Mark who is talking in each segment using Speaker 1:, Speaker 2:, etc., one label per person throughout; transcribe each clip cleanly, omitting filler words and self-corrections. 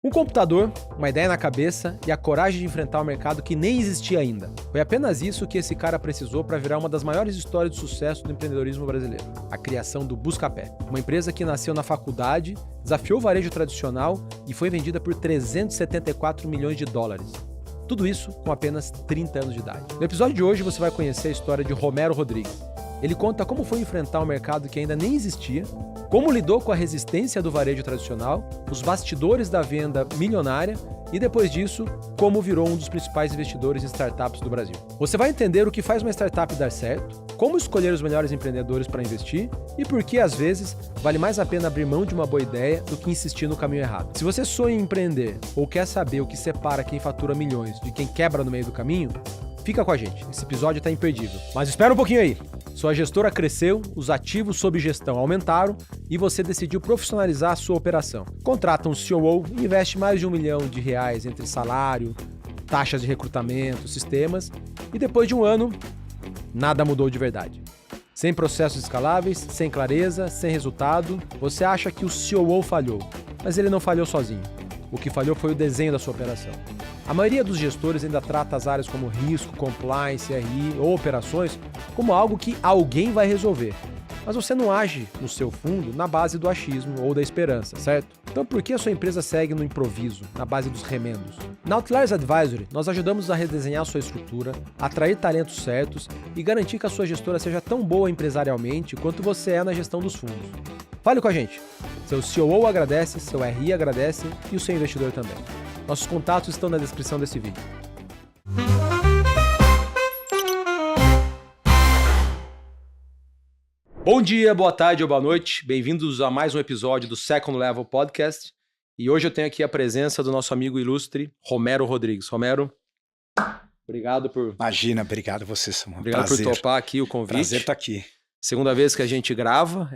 Speaker 1: Um computador, uma ideia na cabeça e a coragem de enfrentar um mercado que nem existia ainda. Foi apenas isso que esse cara precisou para virar uma das maiores histórias de sucesso do empreendedorismo brasileiro. A criação do Buscapé. Uma empresa que nasceu na faculdade, desafiou o varejo tradicional e foi vendida por 374 milhões de dólares. Tudo isso com apenas 30 anos de idade. No episódio de hoje você vai conhecer a história de Romero Rodrigues. Ele conta como foi enfrentar um mercado que ainda nem existia, como lidou com a resistência do varejo tradicional, os bastidores da venda milionária e, depois disso, como virou um dos principais investidores em startups do Brasil. Você vai entender o que faz uma startup dar certo, como escolher os melhores empreendedores para investir e por que, às vezes, vale mais a pena abrir mão de uma boa ideia do que insistir no caminho errado. Se você sonha em empreender ou quer saber o que separa quem fatura milhões de quem quebra no meio do caminho, fica com a gente, esse episódio está imperdível. Mas espera um pouquinho aí. Sua gestora cresceu, os ativos sob gestão aumentaram e você decidiu profissionalizar a sua operação. Contrata um COO e investe mais de R$1 milhão entre salário, taxas de recrutamento, sistemas e depois de um ano, nada mudou de verdade. Sem processos escaláveis, sem clareza, sem resultado, você acha que o COO falhou, mas ele não falhou sozinho. O que falhou foi o desenho da sua operação. A maioria dos gestores ainda trata as áreas como risco, compliance, RI ou operações como algo que alguém vai resolver. Mas você não age no seu fundo na base do achismo ou da esperança, certo? Então por que a sua empresa segue no improviso, na base dos remendos? Na Outliers Advisory, nós ajudamos a redesenhar a sua estrutura, atrair talentos certos e garantir que a sua gestora seja tão boa empresarialmente quanto você é na gestão dos fundos. Fale com a gente. Seu COO agradece, seu RI agradece e o seu investidor também. Nossos contatos estão na descrição desse vídeo. Bom dia, boa tarde ou boa noite. Bem-vindos a mais um episódio do Second Level Podcast. E hoje eu tenho aqui a presença do nosso amigo ilustre, Romero Rodrigues. Romero, obrigado por...
Speaker 2: Imagina, obrigado a você, Samuel.
Speaker 1: Obrigado
Speaker 2: Prazer.
Speaker 1: por topar aqui o convite.
Speaker 2: Prazer estar aqui.
Speaker 1: Segunda vez que a gente grava.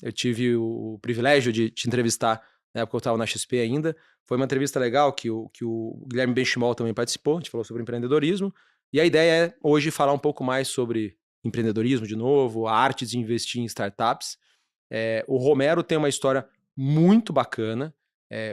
Speaker 1: Eu tive o privilégio de te entrevistar na época que eu estava na XP ainda. Foi uma entrevista legal que o Guilherme Benchimol também participou. A gente falou sobre empreendedorismo. E a ideia é hoje falar um pouco mais sobre empreendedorismo de novo, a arte de investir em startups. O Romero tem uma história muito bacana.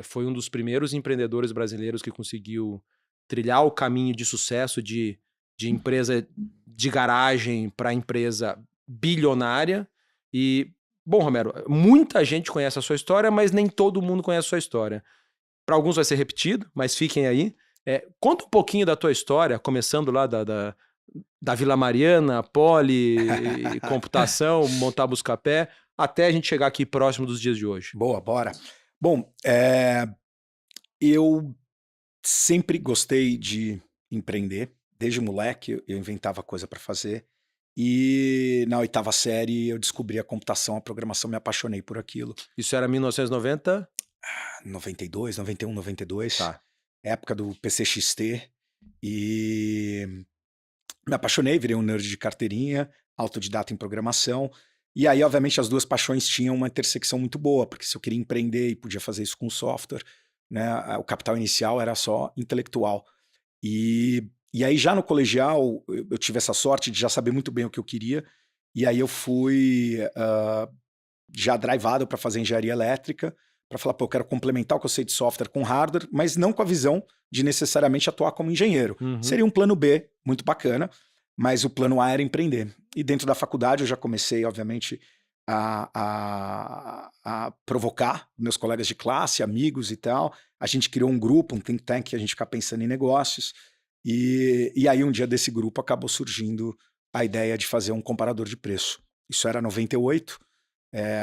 Speaker 1: Foi um dos primeiros empreendedores brasileiros que conseguiu trilhar o caminho de sucesso de empresa de garagem para empresa bilionária. E, bom, Romero, muita gente conhece a sua história, mas nem todo mundo conhece a sua história. Para alguns vai ser repetido, mas fiquem aí. Conta um pouquinho da tua história, começando lá da Vila Mariana, Poli, computação, montar Buscapé, até a gente chegar aqui próximo dos dias de hoje.
Speaker 2: Boa, bora. Bom, eu sempre gostei de empreender. Desde moleque eu inventava coisa para fazer. E na 8ª série eu descobri a computação, a programação, me apaixonei por aquilo.
Speaker 1: Isso era 1990?
Speaker 2: 92, 91, 92.
Speaker 1: Tá.
Speaker 2: Época do PCXT. E me apaixonei, virei um nerd de carteirinha, autodidata em programação. E aí, obviamente, as duas paixões tinham uma intersecção muito boa, porque se eu queria empreender e podia fazer isso com software, né, o capital inicial era só intelectual. E aí, já no colegial, eu tive essa sorte de já saber muito bem o que eu queria. E aí eu fui já drivado para fazer engenharia elétrica, para falar, pô, eu quero complementar o que eu sei de software com hardware, mas não com a visão de necessariamente atuar como engenheiro.
Speaker 1: Uhum.
Speaker 2: Seria um plano B muito bacana, mas o plano A era empreender. E dentro da faculdade eu já comecei, obviamente, a provocar meus colegas de classe, amigos e tal. A gente criou um grupo, um think tank, que a gente fica pensando em negócios. E aí um dia desse grupo acabou surgindo a ideia de fazer um comparador de preço. Isso era 98.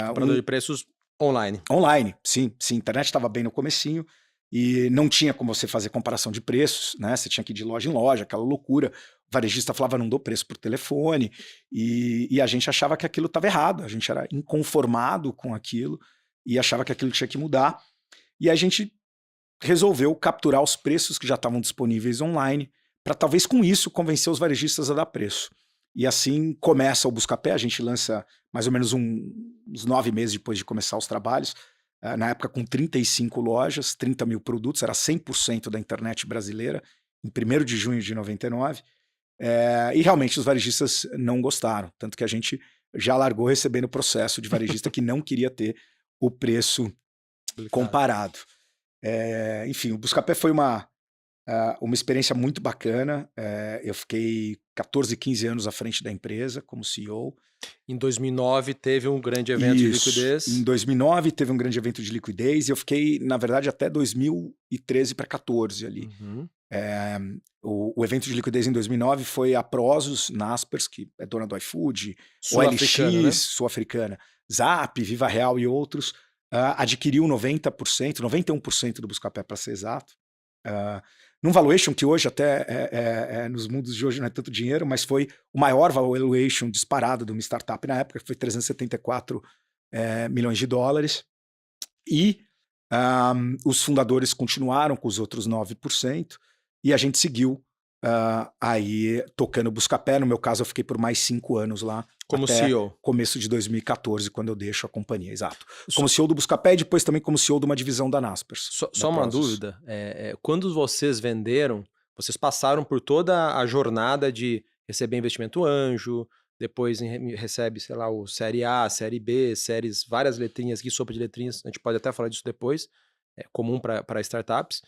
Speaker 1: Comparador de preços online.
Speaker 2: Online, sim. A internet estava bem no comecinho e não tinha como você fazer comparação de preços, né? Você tinha que ir de loja em loja, aquela loucura. O varejista falava, não dou preço por telefone. E a gente achava que aquilo estava errado. A gente era inconformado com aquilo e achava que aquilo tinha que mudar. E a gente resolveu capturar os preços que já estavam disponíveis online para talvez com isso convencer os varejistas a dar preço. E assim começa o Buscapé, a gente lança mais ou menos uns 9 meses depois de começar os trabalhos, na época com 35 lojas, 30 mil produtos, era 100% da internet brasileira, em 1º de junho de 99, e realmente os varejistas não gostaram, tanto que a gente já largou recebendo o processo de varejista que não queria ter o preço comparado. Enfim, o Buscapé foi uma experiência muito bacana. Eu fiquei 14, 15 anos à frente da empresa como CEO.
Speaker 1: Em 2009 teve um grande evento de
Speaker 2: Isso. Em
Speaker 1: liquidez.
Speaker 2: 2009 teve um grande evento de liquidez e eu fiquei, na verdade, até 2013 para 14 ali.
Speaker 1: Uhum.
Speaker 2: O evento de liquidez em 2009 foi a Prosus, Naspers, que é dona do iFood,
Speaker 1: Sul-africana,
Speaker 2: OLX,
Speaker 1: né?
Speaker 2: sul-africana, Zap, Viva Real e outros, adquiriu 90%, 91% do Buscapé, para ser exato. Num valuation que hoje até nos mundos de hoje não é tanto dinheiro, mas foi o maior valuation disparado de uma startup na época, que foi 374 milhões de dólares. E os fundadores continuaram com os outros 9%, e a gente seguiu aí tocando o Buscapé. No meu caso, eu fiquei por mais 5 anos lá,
Speaker 1: Como
Speaker 2: até
Speaker 1: CEO.
Speaker 2: começo de 2014, quando eu deixo a companhia, exato. Como CEO do Buscapé e depois também como CEO de uma divisão da Naspers.
Speaker 1: Só uma dúvida, quando vocês venderam, vocês passaram por toda a jornada de receber investimento anjo, depois recebe, sei lá, o série A, série B, séries, várias letrinhas aqui, sopa de letrinhas, a gente pode até falar disso depois, é comum para startups.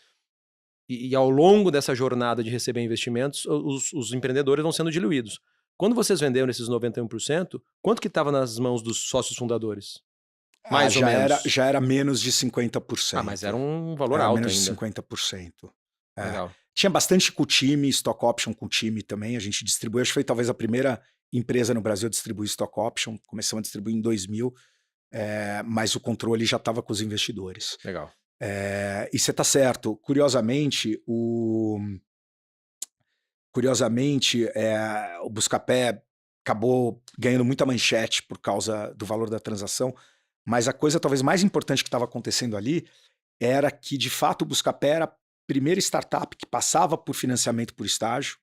Speaker 1: E ao longo dessa jornada de receber investimentos, os empreendedores vão sendo diluídos. Quando vocês venderam esses 91%, quanto que estava nas mãos dos sócios fundadores? Mais ou menos.
Speaker 2: Já era menos de 50%.
Speaker 1: Mas era um valor
Speaker 2: era
Speaker 1: alto
Speaker 2: menos
Speaker 1: ainda.
Speaker 2: de 50%.
Speaker 1: Legal.
Speaker 2: Tinha bastante com o time, stock option com o time também, a gente distribuiu, acho que foi talvez a primeira empresa no Brasil a distribuir stock option, começamos a distribuir em 2000, mas o controle já estava com os investidores.
Speaker 1: Legal.
Speaker 2: E você está certo, curiosamente, o Buscapé acabou ganhando muita manchete por causa do valor da transação, mas a coisa talvez mais importante que estava acontecendo ali era que, de fato, o Buscapé era a primeira startup que passava por financiamento por estágio,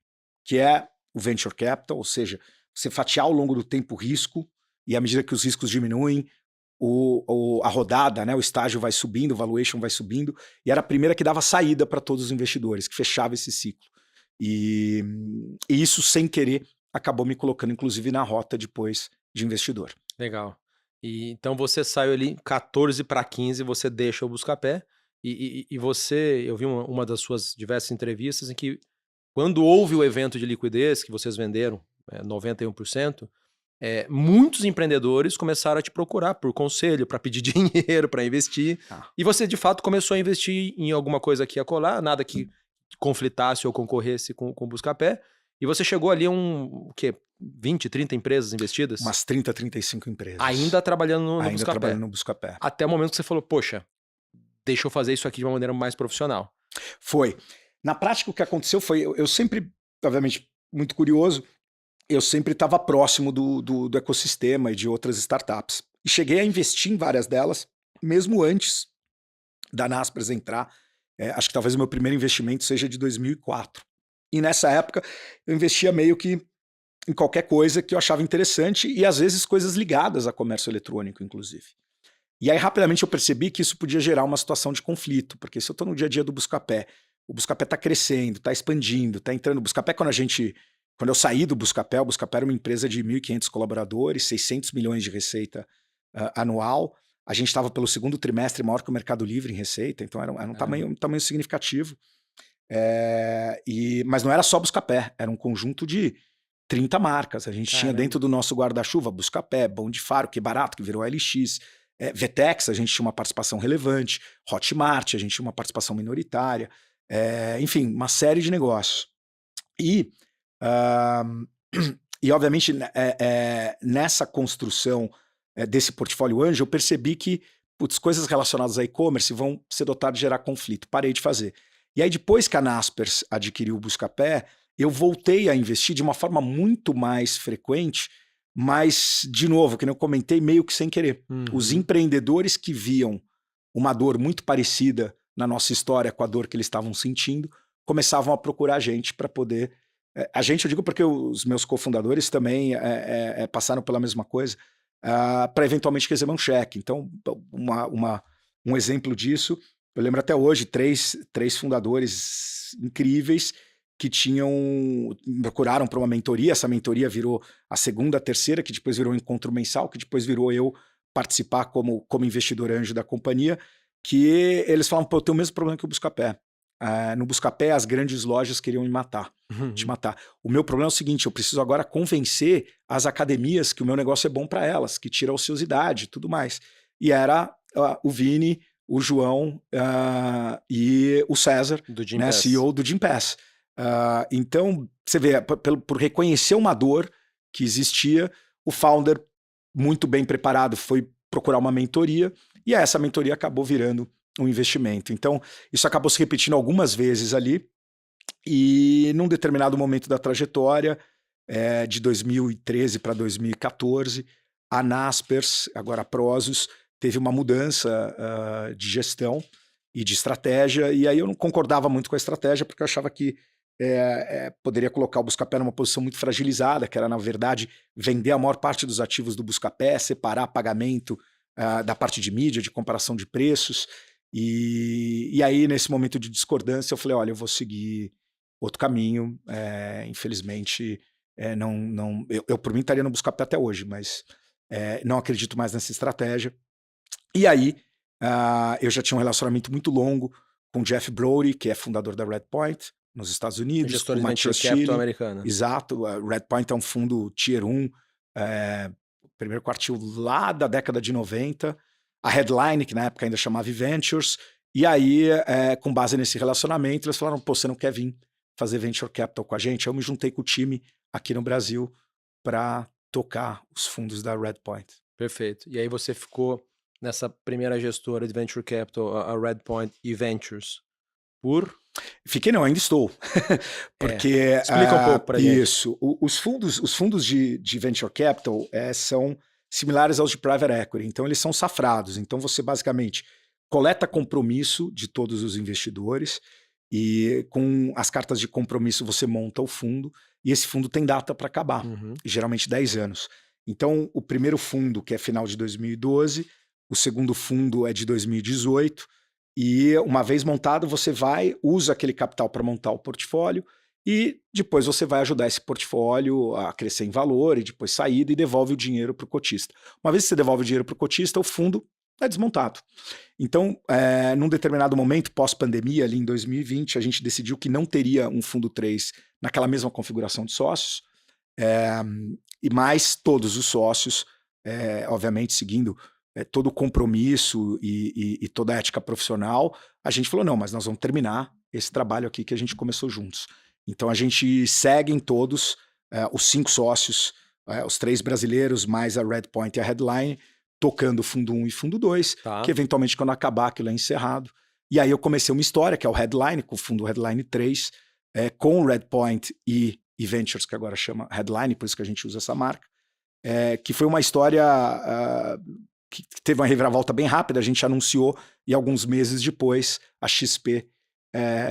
Speaker 2: que é o Venture Capital, ou seja, você fatiar ao longo do tempo o risco, e à medida que os riscos diminuem, a rodada, né, o estágio vai subindo, o valuation vai subindo, e era a primeira que dava saída para todos os investidores, que fechava esse ciclo. E isso, sem querer, acabou me colocando, inclusive, na rota depois de investidor.
Speaker 1: Legal. E então você saiu ali 14 para 15, você deixa o Buscapé, e você, eu vi uma das suas diversas entrevistas em que, quando houve o evento de liquidez, que vocês venderam 91%, muitos empreendedores começaram a te procurar por conselho, para pedir dinheiro, para investir. E você, de fato, começou a investir em alguma coisa aqui e acolá, nada que conflitasse ou concorresse com o Buscapé. E você chegou ali a o quê? 20, 30 empresas investidas?
Speaker 2: Umas 30, 35 empresas.
Speaker 1: Ainda trabalhando no Buscapé.
Speaker 2: Trabalhando no Buscapé.
Speaker 1: Até o momento que você falou, poxa, deixa eu fazer isso aqui de uma maneira mais profissional.
Speaker 2: Foi. Na prática, o que aconteceu foi, eu sempre, obviamente, muito curioso, eu sempre estava próximo do ecossistema e de outras startups. E cheguei a investir em várias delas, mesmo antes da Naspers entrar. Acho que talvez o meu primeiro investimento seja de 2004. E nessa época, eu investia meio que em qualquer coisa que eu achava interessante, e às vezes coisas ligadas a comércio eletrônico, inclusive. E aí, rapidamente, eu percebi que isso podia gerar uma situação de conflito, porque se eu estou no dia a dia do Buscapé, o Buscapé está crescendo, está expandindo, está entrando. O Buscapé, quando eu saí do Buscapé, o Buscapé era uma empresa de 1.500 colaboradores, 600 milhões de receita anual. A gente estava pelo segundo trimestre maior que o Mercado Livre em receita, então era um tamanho significativo. Mas não era só Buscapé, era um conjunto de 30 marcas. A gente tinha dentro do nosso guarda-chuva Buscapé, Bom de Faro, Que Barato, que virou LX, Vetex, a gente tinha uma participação relevante, Hotmart, a gente tinha uma participação minoritária, enfim, uma série de negócios. E obviamente, nessa construção desse portfólio anjo, eu percebi que coisas relacionadas a e-commerce vão ser dotadas de gerar conflito. Parei de fazer. E aí, depois que a Naspers adquiriu o Buscapé, eu voltei a investir de uma forma muito mais frequente, mas, de novo, que eu comentei, meio que sem querer. Os empreendedores que viam uma dor muito parecida na nossa história com a dor que eles estavam sentindo, começavam a procurar a gente para poder... A gente, eu digo porque os meus cofundadores também passaram pela mesma coisa, para eventualmente receber um cheque. Então, um exemplo disso, eu lembro até hoje, três fundadores incríveis que procuraram para uma mentoria. Essa mentoria virou a segunda, a terceira, que depois virou um encontro mensal, que depois virou eu participar como investidor anjo da companhia. que eles falavam, pô, eu tenho o mesmo problema que o Buscapé. No Buscapé, as grandes lojas queriam me matar, te matar. O meu problema é o seguinte, eu preciso agora convencer as academias que o meu negócio é bom para elas, que tira a ociosidade e tudo mais. E era o Vini, o João e o César,
Speaker 1: Do Gym
Speaker 2: né,
Speaker 1: Pass.
Speaker 2: CEO do Gympass. Então, você vê, por reconhecer uma dor que existia, o founder, muito bem preparado, foi procurar uma mentoria, e essa mentoria acabou virando um investimento. Então, isso acabou se repetindo algumas vezes ali, e num determinado momento da trajetória, de 2013 para 2014, a Naspers, agora a Prosus, teve uma mudança de gestão e de estratégia, e aí eu não concordava muito com a estratégia, porque eu achava que poderia colocar o Buscapé numa posição muito fragilizada, que era, na verdade, vender a maior parte dos ativos do Buscapé, separar pagamento da parte de mídia, de comparação de preços. E aí, nesse momento de discordância, eu falei, olha, eu vou seguir outro caminho. Infelizmente, eu por mim estaria no Buscapé até hoje, mas não acredito mais nessa estratégia. E aí, eu já tinha um relacionamento muito longo com o Jeff Brody, que é fundador da Redpoint, nos Estados Unidos,
Speaker 1: Gestor
Speaker 2: com o
Speaker 1: de Venture
Speaker 2: Matheus
Speaker 1: Capital
Speaker 2: Chile.
Speaker 1: americana.
Speaker 2: Exato, a Redpoint é um fundo Tier 1, primeiro quartil lá da década de 90, a Headline, que na época ainda chamava Ventures, e aí, com base nesse relacionamento, eles falaram, pô, você não quer vir fazer Venture Capital com a gente? Eu me juntei com o time aqui no Brasil para tocar os fundos da Redpoint.
Speaker 1: Perfeito. E aí você ficou nessa primeira gestora de Venture Capital, a Redpoint e Ventures, por...
Speaker 2: Fiquei não, ainda estou. Porque
Speaker 1: explica um pouco pra gente.
Speaker 2: Isso. Os fundos de Venture Capital são similares aos de Private Equity, então eles são safrados. Então você basicamente coleta compromisso de todos os investidores e com as cartas de compromisso você monta o fundo e esse fundo tem data para acabar, geralmente 10 anos. Então o primeiro fundo, que é final de 2012, o segundo fundo é de 2018, e uma vez montado, você usa aquele capital para montar o portfólio e depois você vai ajudar esse portfólio a crescer em valor e depois sair e devolve o dinheiro para o cotista. Uma vez que você devolve o dinheiro para o cotista, o fundo é desmontado. Então, num determinado momento, pós-pandemia, ali em 2020, a gente decidiu que não teria um fundo 3 naquela mesma configuração de sócios, e mais todos os sócios, obviamente seguindo todo o compromisso e toda a ética profissional, a gente falou, não, mas nós vamos terminar esse trabalho aqui que a gente começou juntos. Então a gente segue em todos, os 5 sócios, os 3 brasileiros, mais a Redpoint e a Headline, tocando fundo 1 e fundo 2, que eventualmente quando acabar aquilo é encerrado. E aí eu comecei uma história, que é o Headline, com o fundo Headline 3, com o Redpoint e Ventures, que agora chama Headline, por isso que a gente usa essa marca, que foi uma história... que teve uma reviravolta bem rápida, a gente anunciou e alguns meses depois a XP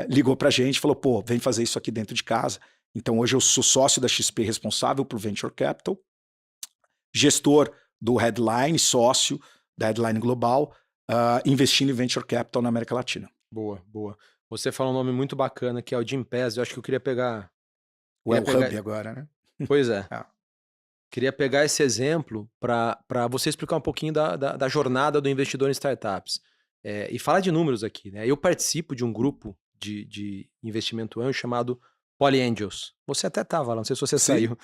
Speaker 2: ligou pra gente e falou, pô, vem fazer isso aqui dentro de casa. Então hoje eu sou sócio da XP responsável por Venture Capital, gestor do Headline, sócio da Headline Global, investindo em Venture Capital na América Latina.
Speaker 1: Boa, boa. Você falou um nome muito bacana que é o Gympass, eu acho que eu queria pegar...
Speaker 2: O Hub agora, né?
Speaker 1: Pois é. Queria pegar esse exemplo para você explicar um pouquinho da jornada do investidor em startups. E falar de números aqui, né? Eu participo de um grupo de investimento anjo chamado Poly Angels. Você até estava lá, não sei se você saiu.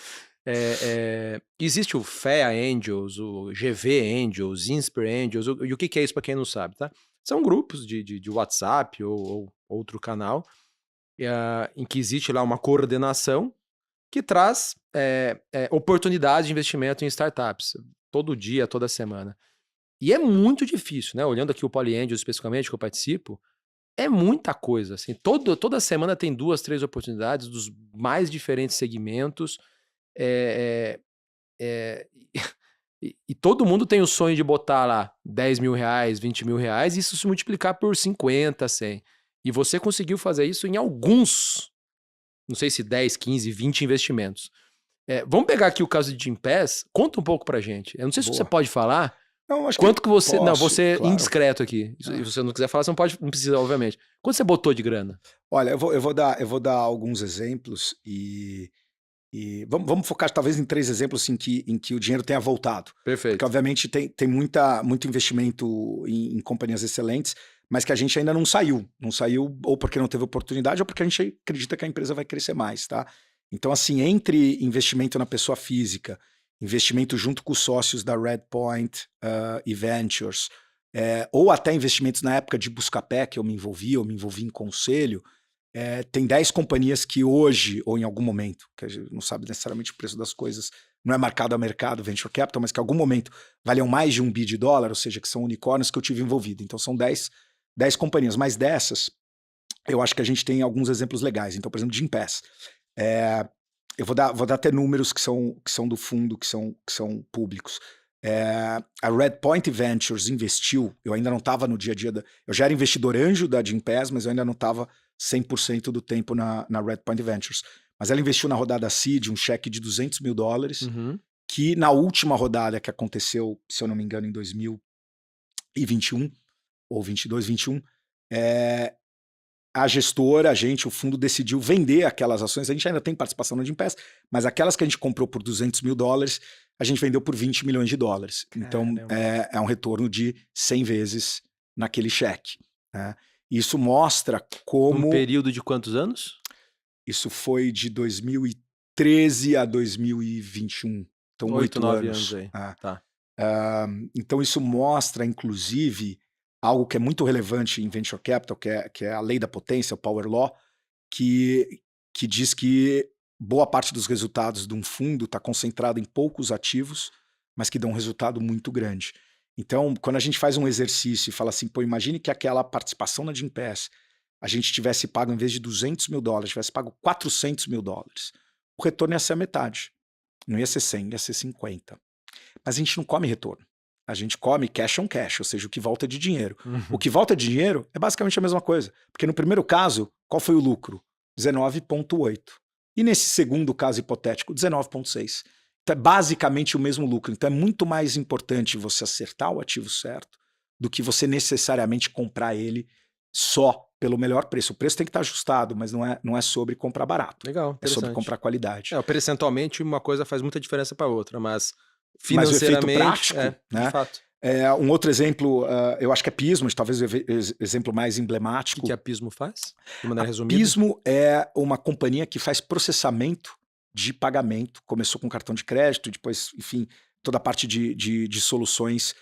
Speaker 1: Existe o FEA Angels, o GV Angels, Inspire Angels, e o que é isso para quem não sabe, tá? São grupos de WhatsApp ou outro canal em que existe lá uma coordenação que traz oportunidades de investimento em startups, todo dia, toda semana. E é muito difícil, né? Olhando aqui o Poly Angels especificamente, que eu participo, é muita coisa. Assim, toda semana tem 2, 3 oportunidades dos mais diferentes segmentos. E todo mundo tem o sonho de botar lá 10 mil reais, 20 mil reais, e isso se multiplicar por 50, 100. E você conseguiu fazer isso em alguns... não sei se 10, 15, 20 investimentos. Vamos pegar aqui o caso de Gympass, conta um pouco pra gente. Eu não sei se você pode falar.
Speaker 2: Não, acho
Speaker 1: quanto que você...
Speaker 2: posso,
Speaker 1: não, você
Speaker 2: claro.
Speaker 1: Indiscreto aqui. Se você não quiser falar, você não precisa, obviamente. Quanto você botou de grana?
Speaker 2: Olha, eu vou dar alguns exemplos e vamos focar talvez em 3 exemplos em que o dinheiro tenha voltado.
Speaker 1: Perfeito.
Speaker 2: Porque obviamente tem muito investimento em companhias excelentes, mas que a gente ainda não saiu. Não saiu ou porque não teve oportunidade ou porque a gente acredita que a empresa vai crescer mais, tá? Então, assim, entre investimento na pessoa física, investimento junto com os sócios da Redpoint e Ventures, ou até investimentos na época de Buscapé, que eu me envolvi em conselho, tem 10 companhias que hoje, ou em algum momento, que a gente não sabe necessariamente o preço das coisas, não é marcado a mercado, venture capital, mas que em algum momento valham mais de $1 bilhão, ou seja, que são unicórnios que eu tive envolvido. Então são 10 companhias, mas dessas, eu acho que a gente tem alguns exemplos legais. Então, por exemplo, Gympass. Eu vou dar até números que são do fundo, que são públicos. A Redpoint Ventures investiu, eu ainda não estava no dia a dia, eu já era investidor anjo da Gympass, mas eu ainda não estava 100% do tempo na Redpoint Ventures. Mas ela investiu na rodada Seed um cheque de $200 mil, que na última rodada que aconteceu, se eu não me engano, em 2021, ou 22, 21, a gestora, o fundo decidiu vender aquelas ações. A gente ainda tem participação na Gympass, mas aquelas que a gente comprou por $200 mil, a gente vendeu por $20 milhões. Então, é um retorno de 100 vezes naquele cheque. Né? Isso mostra como...
Speaker 1: Um período de quantos anos?
Speaker 2: Isso foi de 2013 a 2021. Então, 8 anos.
Speaker 1: Aí. Tá.
Speaker 2: Então, isso mostra, inclusive, algo que é muito relevante em Venture Capital, que é a lei da potência, o Power Law, que diz que boa parte dos resultados de um fundo está concentrado em poucos ativos, mas que dão um resultado muito grande. Então, quando a gente faz um exercício e fala assim, pô, imagine que aquela participação na Gympass a gente tivesse pago, em vez de $200 mil, tivesse pago $400 mil, o retorno ia ser a metade. Não ia ser 100, ia ser 50. Mas a gente não come retorno. A gente come cash on cash, ou seja, o que volta de dinheiro. O que volta de dinheiro é basicamente a mesma coisa. Porque no primeiro caso, qual foi o lucro? 19,8. E nesse segundo caso hipotético, 19,6. Então é basicamente o mesmo lucro. Então é muito mais importante você acertar o ativo certo do que você necessariamente comprar ele só pelo melhor preço. O preço tem que estar ajustado, mas não é sobre comprar barato.
Speaker 1: Legal,
Speaker 2: é sobre comprar qualidade.
Speaker 1: Percentualmente, uma coisa faz muita diferença para outra, mas financeiramente...
Speaker 2: Mas o efeito prático, né?
Speaker 1: De fato.
Speaker 2: Um outro exemplo, eu acho que é Pismo, talvez o exemplo mais emblemático.
Speaker 1: O que a Pismo faz? De maneira resumida?
Speaker 2: Pismo é uma companhia que faz processamento de pagamento. Começou com cartão de crédito, depois, enfim, toda a parte de soluções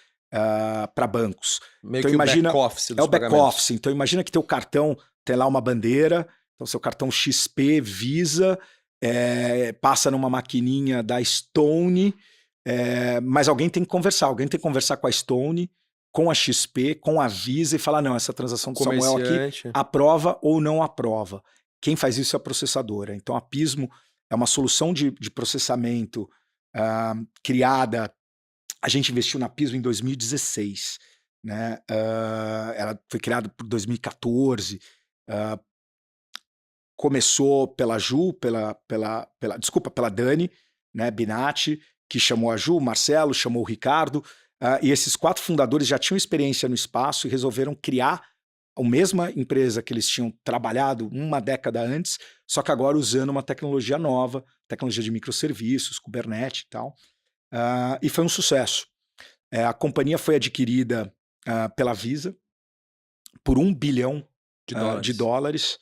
Speaker 2: para bancos.
Speaker 1: Meio
Speaker 2: então,
Speaker 1: que
Speaker 2: imagina,
Speaker 1: o back-office dos
Speaker 2: é o
Speaker 1: pagamentos.
Speaker 2: back-office. Então imagina que teu cartão tem lá uma bandeira, então seu cartão XP, Visa, passa numa maquininha da Stone, mas alguém tem que conversar com a Stone, com a XP, com a Visa e falar, não, essa transação do Samuel aqui aprova ou não aprova. Quem faz isso é a processadora. Então a Pismo é uma solução de processamento criada. A gente investiu na Pismo em 2016, né? Ela foi criada por 2014. Começou pela Ju, pela Dani, né, Binatti, que chamou a Ju, o Marcelo, chamou o Ricardo, e esses 4 fundadores já tinham experiência no espaço e resolveram criar a mesma empresa que eles tinham trabalhado uma década antes, só que agora usando uma tecnologia nova, tecnologia de microserviços, Kubernetes e tal, e foi um sucesso. A companhia foi adquirida pela Visa por $1 bilhão de dólares,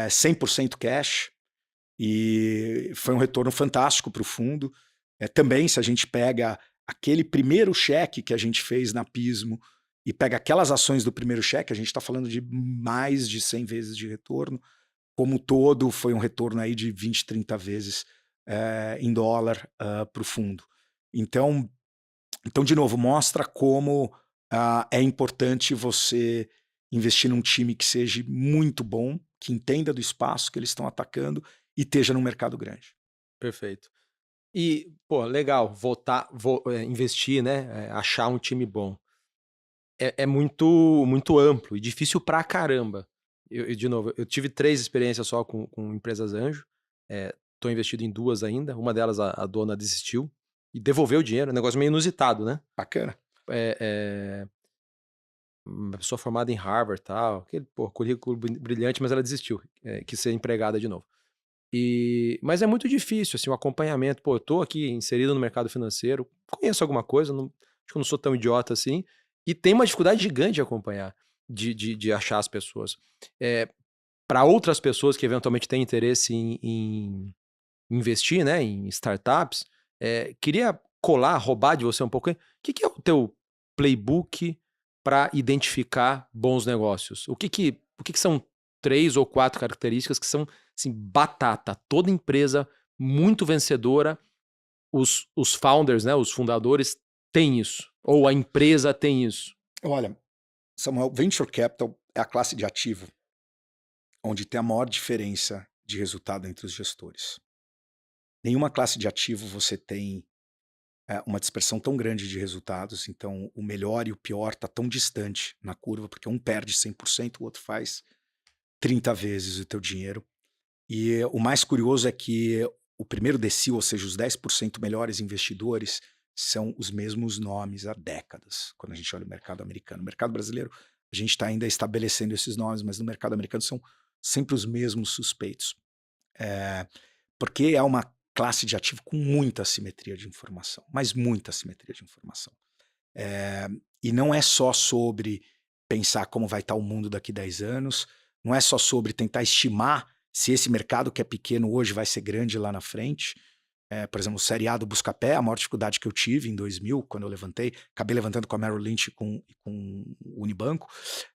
Speaker 2: 100% cash, e foi um retorno fantástico para o fundo. Também, se a gente pega aquele primeiro cheque que a gente fez na Pismo e pega aquelas ações do primeiro cheque, a gente está falando de mais de 100 vezes de retorno. Como todo, foi um retorno aí de 20, 30 vezes em dólar para o fundo. Então, de novo, mostra como é importante você investir num time que seja muito bom, que entenda do espaço que eles estão atacando e esteja num mercado grande.
Speaker 1: Perfeito. E, pô, legal, investir, né? Achar um time bom. É muito amplo e difícil pra caramba. De novo, eu tive 3 experiências só com empresas anjo. Tô investido em 2 ainda. Uma delas a dona desistiu e devolveu o dinheiro. É um negócio meio inusitado, né?
Speaker 2: Bacana.
Speaker 1: Uma pessoa formada em Harvard e tal. Aquele, currículo brilhante, mas ela desistiu. Quis ser empregada de novo. Mas é muito difícil, assim, o acompanhamento. Pô, eu tô aqui inserido no mercado financeiro, conheço alguma coisa, acho que eu não sou tão idiota assim, e tem uma dificuldade gigante de acompanhar. de achar as pessoas. Para outras pessoas que eventualmente têm interesse em investir, né, em startups, queria roubar de você um pouco. O que é o teu playbook para identificar bons negócios? O que são 3 ou 4 características que são assim, batata? Toda empresa muito vencedora, os founders, né, os fundadores têm isso. Ou a empresa tem isso.
Speaker 2: Olha, Samuel, Venture Capital é a classe de ativo onde tem a maior diferença de resultado entre os gestores. Nenhuma classe de ativo você tem uma dispersão tão grande de resultados, então o melhor e o pior está tão distante na curva, porque um perde 100%, o outro faz 30 vezes o teu dinheiro. E o mais curioso é que o primeiro decil, ou seja, os 10% melhores investidores, são os mesmos nomes há décadas, quando a gente olha o mercado americano. No mercado brasileiro, a gente está ainda estabelecendo esses nomes, mas no mercado americano são sempre os mesmos suspeitos. Porque é uma classe de ativo com muita assimetria de informação, mas muita assimetria de informação. E não é só sobre pensar como vai estar o mundo daqui a 10 anos, não é só sobre tentar estimar se esse mercado que é pequeno hoje vai ser grande lá na frente. Por exemplo, o Série A do Buscapé, a maior dificuldade que eu tive em 2000, quando eu levantei, acabei levantando com a Merrill Lynch e com o Unibanco,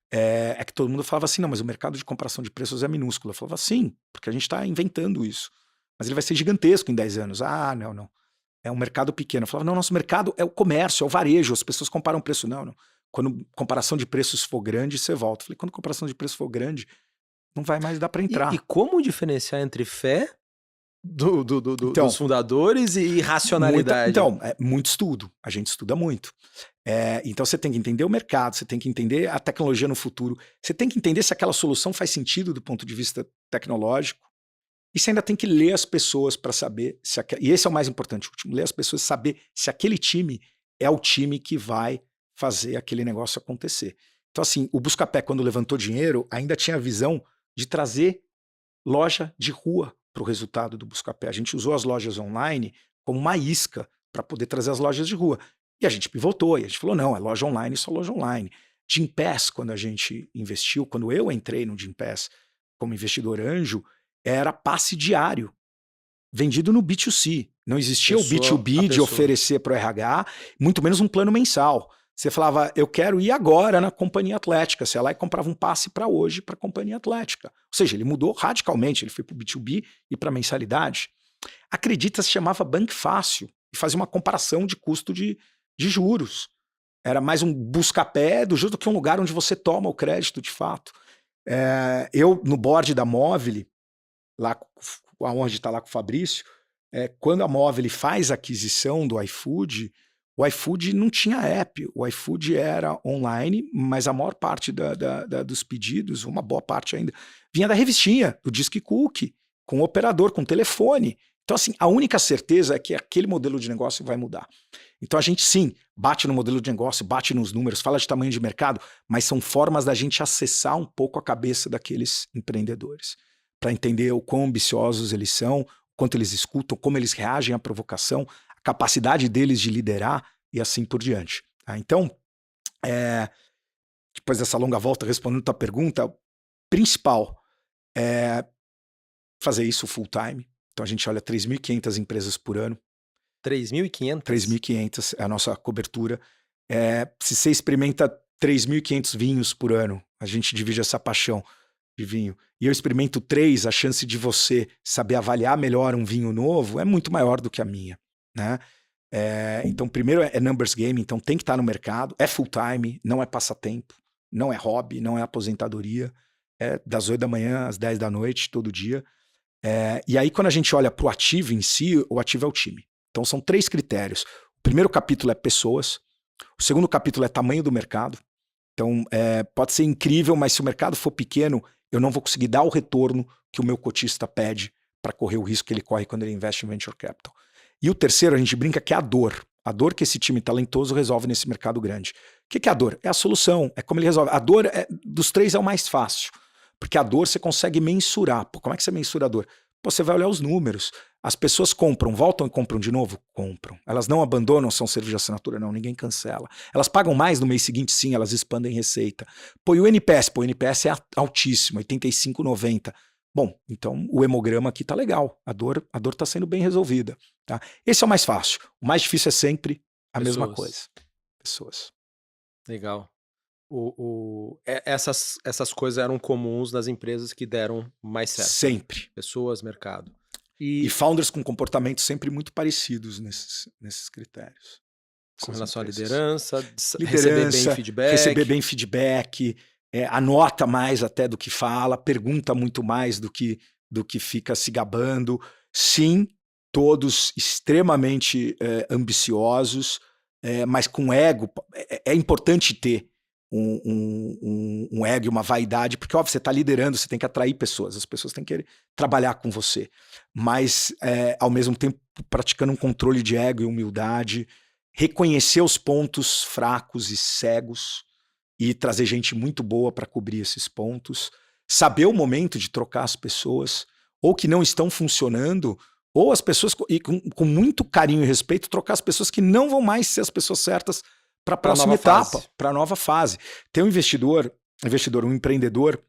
Speaker 2: é que todo mundo falava assim, não, mas o mercado de comparação de preços é minúsculo. Eu falava, sim, porque a gente está inventando isso. Mas ele vai ser gigantesco em 10 anos. Ah, não. É um mercado pequeno. Eu falava, não, nosso mercado é o comércio, é o varejo, as pessoas comparam preço. Não. Quando comparação de preços for grande, você volta. Eu falei, quando comparação de preço for grande, não vai mais dar para entrar.
Speaker 1: E como diferenciar entre fé dos fundadores e racionalidade?
Speaker 2: Muito estudo. A gente estuda muito. Então você tem que entender o mercado, você tem que entender a tecnologia no futuro, você tem que entender se aquela solução faz sentido do ponto de vista tecnológico, e você ainda tem que ler as pessoas para saber se e esse é o mais importante, ler as pessoas e saber se aquele time é o time que vai fazer aquele negócio acontecer. Então assim, o Buscapé, quando levantou dinheiro, ainda tinha a visão de trazer loja de rua para o resultado do Buscapé. A gente usou as lojas online como uma isca para poder trazer as lojas de rua. E a gente pivotou, e a gente falou, não, é loja online, só loja online. Gympass, quando a gente investiu, quando eu entrei no Gympass como investidor anjo, era passe diário, vendido no B2C. Não existia o B2B de oferecer para o RH, muito menos um plano mensal. Você falava, eu quero ir agora na companhia atlética. Você ia lá e comprava um passe para hoje para a companhia atlética. Ou seja, ele mudou radicalmente, ele foi para o B2B e para mensalidade. Acredita, se chamava Bank Fácil e fazia uma comparação de custo de juros. Era mais um busca-pé do juros do que um lugar onde você toma o crédito de fato. Eu, no board da Movile, lá onde está lá com o Fabrício, quando a Movile faz a aquisição do iFood, o iFood não tinha app, o iFood era online, mas a maior parte dos pedidos, uma boa parte ainda, vinha da revistinha, do Disque Cookie, com o operador, com o telefone. Então, assim, a única certeza é que aquele modelo de negócio vai mudar. Então, a gente, sim, bate no modelo de negócio, bate nos números, fala de tamanho de mercado, mas são formas da gente acessar um pouco a cabeça daqueles empreendedores, para entender o quão ambiciosos eles são, o quanto eles escutam, como eles reagem à provocação, a capacidade deles de liderar e assim por diante. Tá? Então, depois dessa longa volta, respondendo a tua pergunta, o principal é fazer isso full time. Então a gente olha 3.500 empresas por ano.
Speaker 1: 3.500?
Speaker 2: 3.500 é a nossa cobertura. Se você experimenta 3.500 vinhos por ano, a gente divide essa paixão de vinho, e eu experimento 3, a chance de você saber avaliar melhor um vinho novo é muito maior do que a minha, né? Então primeiro é numbers game, então tem que estar no mercado, é full time, não é passatempo, não é hobby, não é aposentadoria, é das 8 da manhã às 10 da noite, todo dia. E aí quando a gente olha para o ativo em si, o ativo é o time. Então são 3 critérios. O primeiro capítulo é pessoas, o segundo capítulo é tamanho do mercado. Então pode ser incrível, mas se o mercado for pequeno, eu não vou conseguir dar o retorno que o meu cotista pede para correr o risco que ele corre quando ele investe em venture capital. E o terceiro, a gente brinca que é a dor. A dor que esse time talentoso resolve nesse mercado grande. O que é a dor? É a solução, é como ele resolve. A dor dos 3 é o mais fácil, porque a dor você consegue mensurar. Como é que você mensura a dor? você vai olhar os números. As pessoas compram, voltam e compram de novo? Compram. Elas não abandonam, são serviço de assinatura? Não, ninguém cancela. Elas pagam mais no mês seguinte? Sim, elas expandem receita. Pô, e o NPS? Pô, o NPS é altíssimo, 85, 90. Bom, então o hemograma aqui tá legal. A dor tá sendo bem resolvida. Tá? Esse é o mais fácil. O mais difícil é sempre a mesma coisa. Pessoas.
Speaker 1: Legal. Essas coisas eram comuns nas empresas que deram mais certo.
Speaker 2: Sempre.
Speaker 1: Pessoas, mercado.
Speaker 2: E founders com comportamentos sempre muito parecidos nesses critérios.
Speaker 1: Com relação à liderança, receber bem feedback.
Speaker 2: Anota mais até do que fala, pergunta muito mais do que fica se gabando. Sim, todos extremamente ambiciosos, mas com ego. É importante ter um ego e uma vaidade, porque óbvio, você está liderando, você tem que atrair pessoas, as pessoas têm que querer trabalhar com você, mas ao mesmo tempo praticando um controle de ego e humildade, reconhecer os pontos fracos e cegos e trazer gente muito boa para cobrir esses pontos, saber o momento de trocar as pessoas, ou que não estão funcionando, ou as pessoas, e com muito carinho e respeito, trocar as pessoas que não vão mais ser as pessoas certas para a próxima etapa, para a nova fase. Tem um um empreendedor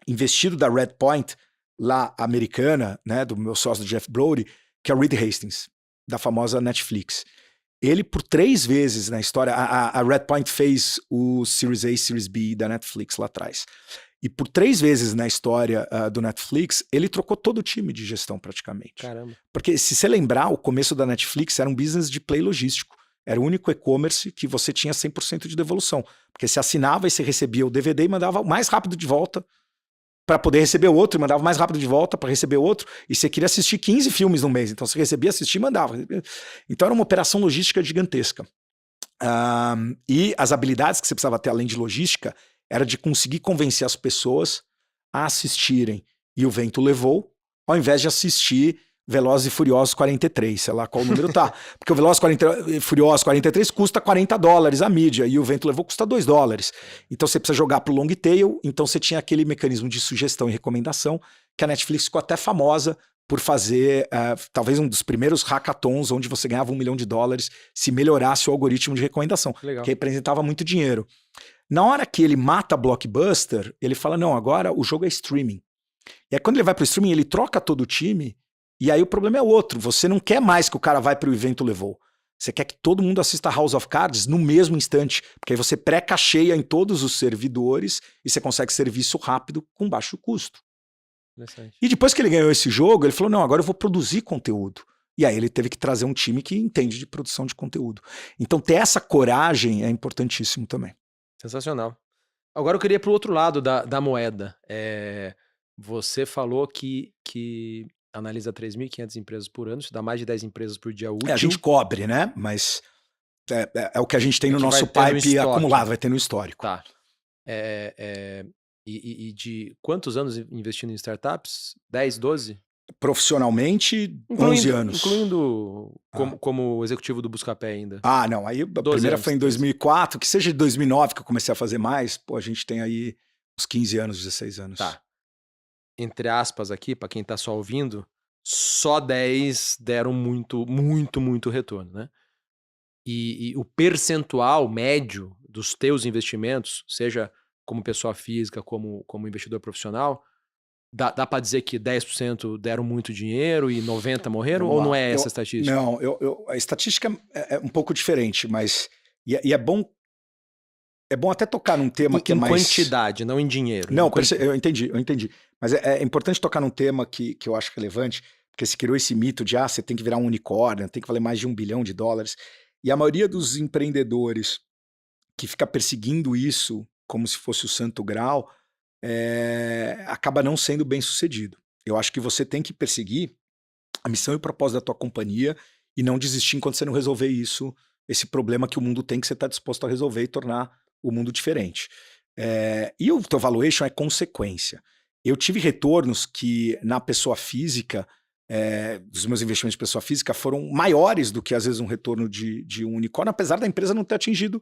Speaker 2: investido da Redpoint, lá americana, né, do meu sócio Jeff Brody, que é o Reed Hastings, da famosa Netflix. Ele, por 3 vezes na história, a Redpoint fez o Series A, Series B da Netflix lá atrás. E por 3 vezes na história do Netflix, ele trocou todo o time de gestão praticamente.
Speaker 1: Caramba.
Speaker 2: Porque se você lembrar, o começo da Netflix era um business de play logístico. Era o único e-commerce que você tinha 100% de devolução. Porque você assinava e você recebia o DVD e mandava mais rápido de volta para poder receber outro, e mandava mais rápido de volta para receber outro, e você queria assistir 15 filmes no mês, então você recebia, assistia e mandava. Então era uma operação logística gigantesca. E as habilidades que você precisava ter além de logística era de conseguir convencer as pessoas a assistirem E o Vento Levou, ao invés de assistir Velozes e Furiosos 43, sei lá qual número tá. Porque o Velozes e Furiosos 43 custa $40 a mídia, e o Vento Levou custa $2. Então você precisa jogar pro long tail, então você tinha aquele mecanismo de sugestão e recomendação, que a Netflix ficou até famosa por fazer, talvez um dos primeiros hackathons, onde você ganhava $1 milhão se melhorasse o algoritmo de recomendação,
Speaker 1: Legal.
Speaker 2: que representava muito dinheiro. Na hora que ele mata a Blockbuster, ele fala, não, agora o jogo é streaming. E aí quando ele vai pro streaming, ele troca todo o time. E aí o problema é outro, você não quer mais que o cara vai para o Evento Levou. Você quer que todo mundo assista House of Cards no mesmo instante, porque aí você pré-cacheia em todos os servidores e você consegue serviço rápido com baixo custo. E depois que ele ganhou esse jogo, ele falou, não, agora eu vou produzir conteúdo. E aí ele teve que trazer um time que entende de produção de conteúdo. Então ter essa coragem é importantíssimo também.
Speaker 1: Sensacional. Agora eu queria ir para o outro lado da moeda. Você falou que analisa 3.500 empresas por ano, isso dá mais de 10 empresas por dia útil.
Speaker 2: A gente cobre, né? Mas é o que a gente tem no nosso pipe acumulado, vai ter no histórico.
Speaker 1: Tá. E de quantos anos investindo em startups? 10, 12?
Speaker 2: Profissionalmente, 11 anos.
Speaker 1: Incluindo como executivo do Buscapé ainda.
Speaker 2: Não, aí a primeira foi em 2004, que seja de 2009 que eu comecei a fazer mais, pô, a gente tem aí uns 15 anos, 16 anos.
Speaker 1: Tá. Entre aspas aqui, para quem tá só ouvindo, só 10 deram muito, muito, muito retorno, né? E o percentual médio dos teus investimentos, seja como pessoa física, como investidor profissional, dá para dizer que 10% deram muito dinheiro e 90% morreram? Ou não é essa estatística?
Speaker 2: Não, a estatística é um pouco diferente, mas é bom até tocar num tema que é mais...
Speaker 1: Em quantidade, não em dinheiro.
Speaker 2: Não, eu entendi. Mas é importante tocar num tema que eu acho relevante, porque se criou esse mito de você tem que virar um unicórnio, tem que valer mais de $1 bilhão. E a maioria dos empreendedores que fica perseguindo isso como se fosse o santo grau, acaba não sendo bem sucedido. Eu acho que você tem que perseguir a missão e o propósito da tua companhia e não desistir enquanto você não resolver esse problema que o mundo tem, que você está disposto a resolver e tornar o mundo diferente. E o teu valuation é consequência. Eu tive retornos que na pessoa física, dos meus investimentos de pessoa física, foram maiores do que às vezes um retorno de um unicórnio, apesar da empresa não ter atingido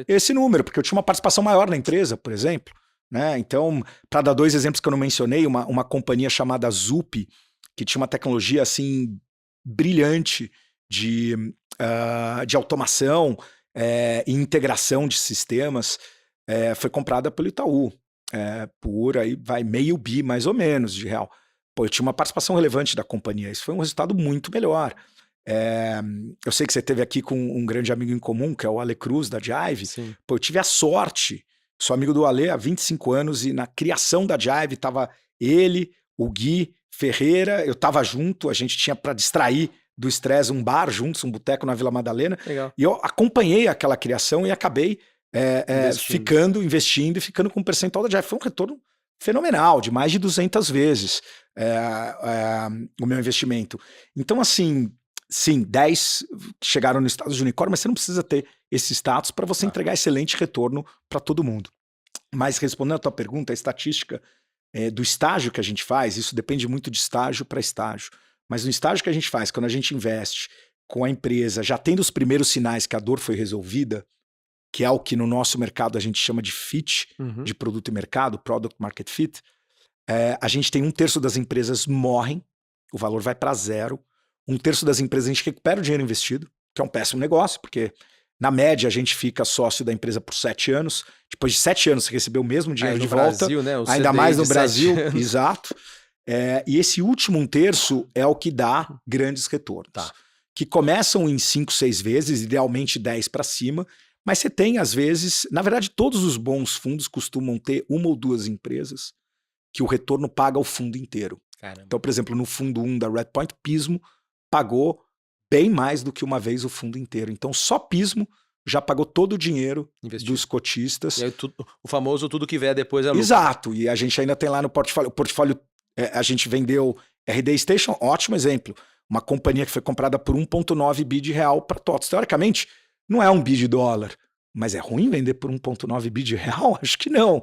Speaker 2: esse número, porque eu tinha uma participação maior na empresa, por exemplo. Né? Então, para dar 2 exemplos que eu não mencionei, uma companhia chamada Zup, que tinha uma tecnologia assim brilhante de automação e integração de sistemas, foi comprada pelo Itaú, por aí vai meio bi mais ou menos de real. Pô, eu tinha uma participação relevante da companhia, isso foi um resultado muito melhor. Eu sei que você teve aqui com um grande amigo em comum, que é o Ale Cruz, da Jive.
Speaker 1: Sim.
Speaker 2: Pô, eu tive a sorte, sou amigo do Ale há 25 anos, e na criação da Jive tava ele, o Gui Ferreira, eu tava junto, a gente tinha para distrair do estresse um bar juntos, um boteco na Vila Madalena.
Speaker 1: Legal.
Speaker 2: E eu acompanhei aquela criação e acabei investindo e ficando com um percentual da Jive. Foi um retorno fenomenal, de mais de 200 vezes o meu investimento. Então, assim, sim, 10 chegaram no status de unicórnio, mas você não precisa ter esse status para você entregar excelente retorno para todo mundo. Mas respondendo a tua pergunta, a estatística do estágio que a gente faz, isso depende muito de estágio para estágio. Mas no estágio que a gente faz, quando a gente investe com a empresa, já tendo os primeiros sinais que a dor foi resolvida, que é o que no nosso mercado a gente chama de fit, de produto e mercado, product market fit, a gente tem 1/3 das empresas morrem, o valor vai para zero, 1/3 das empresas a gente recupera o dinheiro investido, que é um péssimo negócio, porque na média a gente fica sócio da empresa por 7 anos, depois de 7 anos você recebeu o mesmo dinheiro de volta,
Speaker 1: Brasil, né?
Speaker 2: ainda
Speaker 1: CDI
Speaker 2: mais no
Speaker 1: de
Speaker 2: Brasil,
Speaker 1: 7 anos.
Speaker 2: exato. E esse último 1/3 é o que dá grandes retornos, que começam em 5, 6 vezes, idealmente 10 para cima, mas você tem, às vezes, na verdade, todos os bons fundos costumam ter 1 ou 2 empresas que o retorno paga o fundo inteiro.
Speaker 1: Caramba.
Speaker 2: Então, por exemplo, no fundo 1 da Redpoint, Pismo pagou bem mais do que uma vez o fundo inteiro. Então, só Pismo já pagou todo o dinheiro dos cotistas.
Speaker 1: E aí, o famoso tudo que vier depois é lucro.
Speaker 2: Exato, e a gente ainda tem lá no portfólio. O portfólio, a gente vendeu RD Station, ótimo exemplo. Uma companhia que foi comprada por 1,9 bi de real para TOTS. Teoricamente, não é 1 bi de dólar, mas é ruim vender por 1,9 bi de real? Acho que não.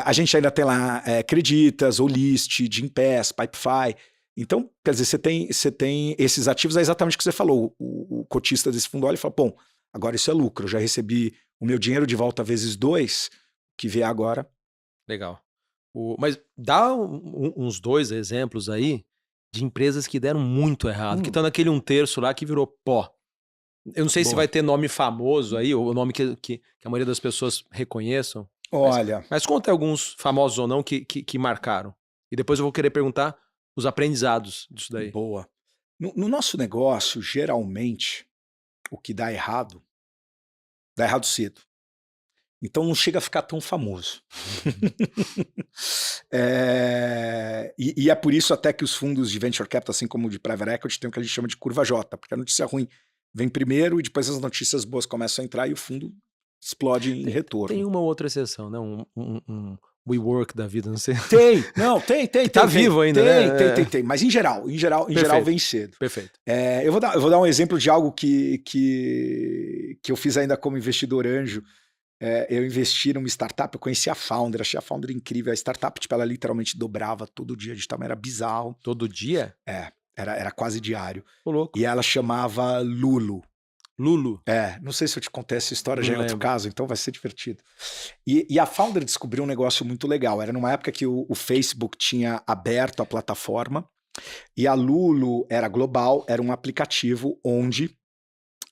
Speaker 2: A gente ainda tem lá Creditas, Olist, Gympass, Pipefy. Então, quer dizer, você tem esses ativos, é exatamente o que você falou. O cotista desse fundo olha e fala, bom, agora isso é lucro, eu já recebi o meu dinheiro de volta vezes 2, que vier agora.
Speaker 1: Legal. Mas dá uns 2 exemplos aí de empresas que deram muito errado, que estão naquele 1/3 lá que virou pó. Eu não sei se vai ter nome famoso aí, ou nome que a maioria das pessoas reconheçam.
Speaker 2: Olha.
Speaker 1: Mas conta alguns famosos ou não que marcaram. E depois eu vou querer perguntar os aprendizados disso daí.
Speaker 2: Boa. No nosso negócio, geralmente, o que dá errado cedo. Então não chega a ficar tão famoso. E é por isso até que os fundos de venture capital, assim como o de private equity, tem o que a gente chama de curva J, porque a notícia ruim vem primeiro e depois as notícias boas começam a entrar e o fundo explode em retorno.
Speaker 1: Tem uma outra exceção, né? Um WeWork da vida, não sei.
Speaker 2: Tem.
Speaker 1: Tá vivo ainda, né?
Speaker 2: Tem. Mas em geral vem cedo.
Speaker 1: Perfeito.
Speaker 2: Eu vou dar um exemplo de algo que eu fiz ainda como investidor anjo. Eu investi numa startup, eu conheci a founder, achei a founder incrível. A startup, tipo, ela literalmente dobrava todo dia de tamanho, era bizarro.
Speaker 1: Todo dia?
Speaker 2: Era quase diário.
Speaker 1: Ô, louco.
Speaker 2: E ela chamava Lulu.
Speaker 1: Lulu?
Speaker 2: Não sei se eu te contei essa história,
Speaker 1: Não
Speaker 2: já é outro caso, então vai ser divertido. E a founder descobriu um negócio muito legal. Era numa época que o Facebook tinha aberto a plataforma e a Lulu era global, era um aplicativo onde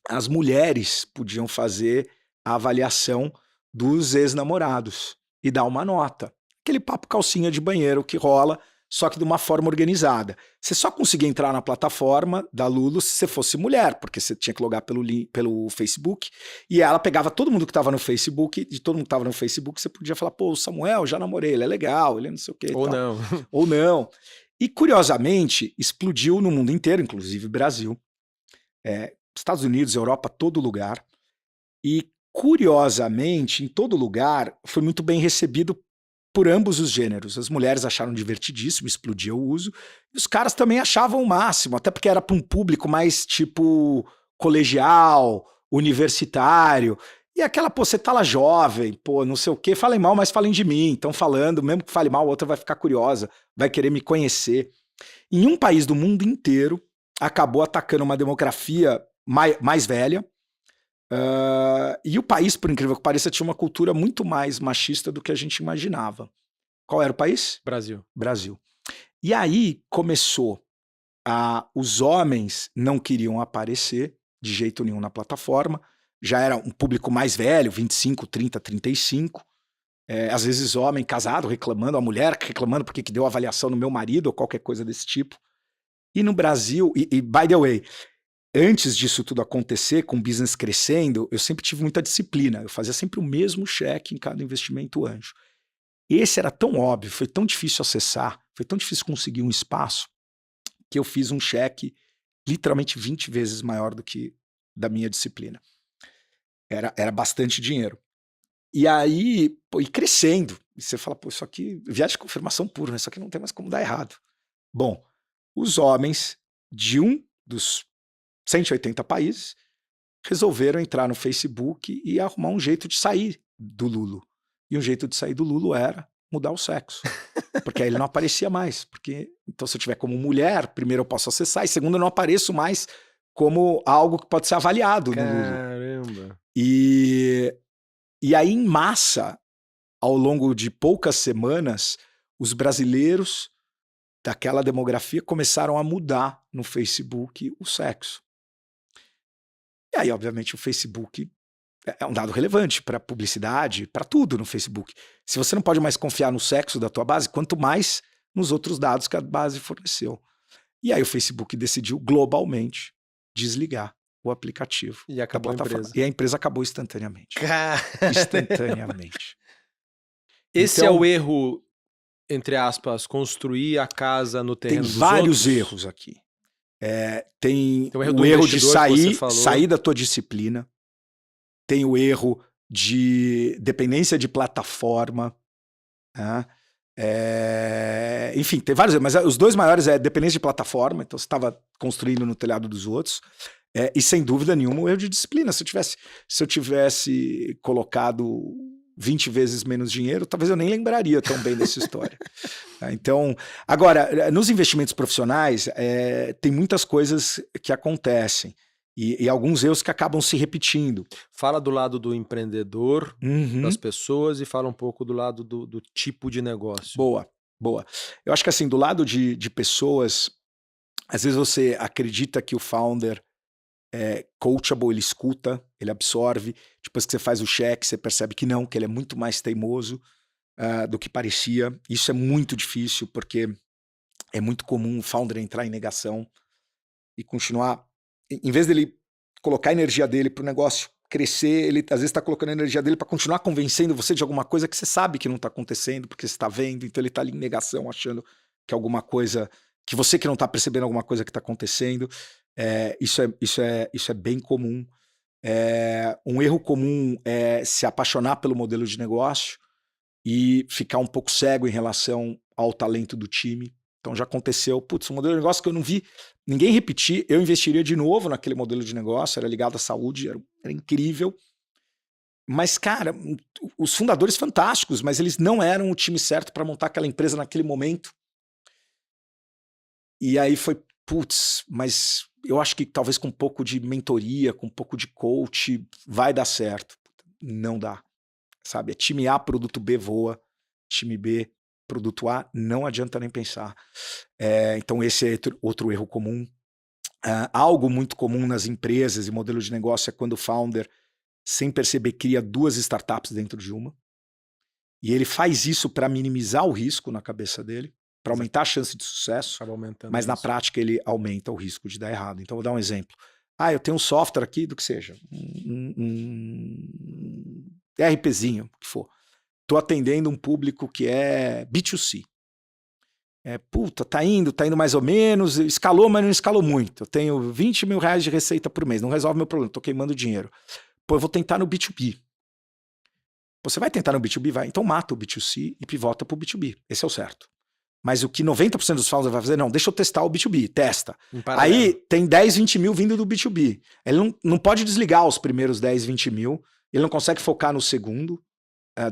Speaker 2: as mulheres podiam fazer a avaliação dos ex-namorados e dar uma nota. Aquele papo calcinha de banheiro que rola, só que de uma forma organizada. Você só conseguia entrar na plataforma da Lulu se você fosse mulher, porque você tinha que logar pelo Facebook, e ela pegava todo mundo que estava no Facebook, e de todo mundo que estava no Facebook, você podia falar, pô, o Samuel, já namorei, ele é legal, ele é não sei o quê.
Speaker 1: Ou não.
Speaker 2: Ou não. E, curiosamente, explodiu no mundo inteiro, inclusive Brasil, Estados Unidos, Europa, todo lugar, e, curiosamente, em todo lugar, foi muito bem recebido por ambos os gêneros. As mulheres acharam divertidíssimo, explodia o uso, e os caras também achavam o máximo, até porque era para um público mais tipo colegial, universitário, e aquela, pô, você tá lá jovem, pô, não sei o quê, falem mal, mas falem de mim, então falando, mesmo que fale mal, a outra vai ficar curiosa, vai querer me conhecer. Em um país do mundo inteiro, acabou atacando uma demografia mais velha, e o país, por incrível que pareça, tinha uma cultura muito mais machista do que a gente imaginava. Qual era o país?
Speaker 1: Brasil.
Speaker 2: E aí começou os homens não queriam aparecer de jeito nenhum na plataforma, já era um público mais velho, 25, 30, 35, às vezes homem casado reclamando, a mulher reclamando porque que deu avaliação no meu marido ou qualquer coisa desse tipo. E no Brasil, by the way, antes disso tudo acontecer, com o business crescendo, eu sempre tive muita disciplina, eu fazia sempre o mesmo cheque em cada investimento anjo. Esse era tão óbvio, foi tão difícil acessar, foi tão difícil conseguir um espaço, que eu fiz um cheque literalmente 20 vezes maior do que da minha disciplina. Era bastante dinheiro. E aí, pô, e crescendo. E você fala, pô, isso aqui, viagem de confirmação pura, né? Isso aqui não tem mais como dar errado. Bom, os homens de um dos 180 países resolveram entrar no Facebook e arrumar um jeito de sair do Lulo. E um jeito de sair do Lulo era mudar o sexo. Porque aí ele não aparecia mais. Porque, então, se eu tiver como mulher, primeiro eu posso acessar, e segundo, eu não apareço mais como algo que pode ser avaliado no Lulo.
Speaker 1: Caramba.
Speaker 2: E aí, em massa, ao longo de poucas semanas, os brasileiros daquela demografia começaram a mudar no Facebook o sexo. E aí, obviamente, o Facebook é um dado relevante para publicidade, para tudo no Facebook. Se você não pode mais confiar no sexo da tua base, quanto mais nos outros dados que a base forneceu. E aí o Facebook decidiu globalmente desligar o aplicativo.
Speaker 1: E acabou a empresa.
Speaker 2: E a empresa acabou instantaneamente. Instantaneamente.
Speaker 1: Esse
Speaker 2: então,
Speaker 1: é o erro, entre aspas, construir a casa no terreno dos outros?
Speaker 2: Tem vários erros aqui. Tem
Speaker 1: o
Speaker 2: erro de sair da tua disciplina. Tem o erro de dependência de plataforma. Né? Enfim, tem vários erros, mas os dois maiores é dependência de plataforma, então você estava construindo no telhado dos outros. E sem dúvida nenhuma o erro de disciplina. Se eu tivesse colocado 20 vezes menos dinheiro, talvez eu nem lembraria tão bem dessa história. Então, agora, nos investimentos profissionais, tem muitas coisas que acontecem e alguns erros que acabam se repetindo.
Speaker 1: Fala do lado do empreendedor, das pessoas, e fala um pouco do lado do tipo de negócio.
Speaker 2: Boa. Eu acho que assim, do lado de pessoas, às vezes você acredita que o founder é coachable, ele escuta, ele absorve. Depois que você faz o cheque, você percebe que não, que ele é muito mais teimoso do que parecia. Isso é muito difícil, porque é muito comum o founder entrar em negação e continuar. Em vez dele colocar a energia dele para o negócio crescer, ele às vezes está colocando a energia dele para continuar convencendo você de alguma coisa que você sabe que não está acontecendo, porque você está vendo, então ele está ali em negação, achando que alguma coisa, que você que não está percebendo alguma coisa que está acontecendo. Isso é bem comum. Um erro comum é se apaixonar pelo modelo de negócio e ficar um pouco cego em relação ao talento do time. Então já aconteceu, um modelo de negócio que eu não vi ninguém repetir, eu investiria de novo naquele modelo de negócio, era ligado à saúde, era incrível. Mas, cara, os fundadores fantásticos, mas eles não eram o time certo para montar aquela empresa naquele momento. E aí foi, mas eu acho que talvez com um pouco de mentoria, com um pouco de coach, vai dar certo. Não dá, sabe? É time A, produto B voa, time B, produto A, não adianta nem pensar. Então esse é outro erro comum. Algo muito comum nas empresas e modelos de negócio é quando o founder, sem perceber, cria 2 startups dentro de uma. E ele faz isso para minimizar o risco na cabeça dele, para aumentar a chance de sucesso, mas na prática ele aumenta o risco de dar errado. Então vou dar um exemplo. Eu tenho um software aqui, do que seja, um RPzinho, o que for. Estou atendendo um público que é B2C. Tá indo mais ou menos, escalou, mas não escalou muito. Eu tenho 20 mil reais de receita por mês, não resolve meu problema, estou queimando dinheiro. Eu vou tentar no B2B. Você vai tentar no B2B? Vai. Então mata o B2C e pivota para o B2B. Esse é o certo. Mas o que 90% dos founders vai fazer, não, deixa eu testar o B2B, testa. Aí tem 10, 20 mil vindo do B2B. Ele não pode desligar os primeiros 10, 20 mil, ele não consegue focar no segundo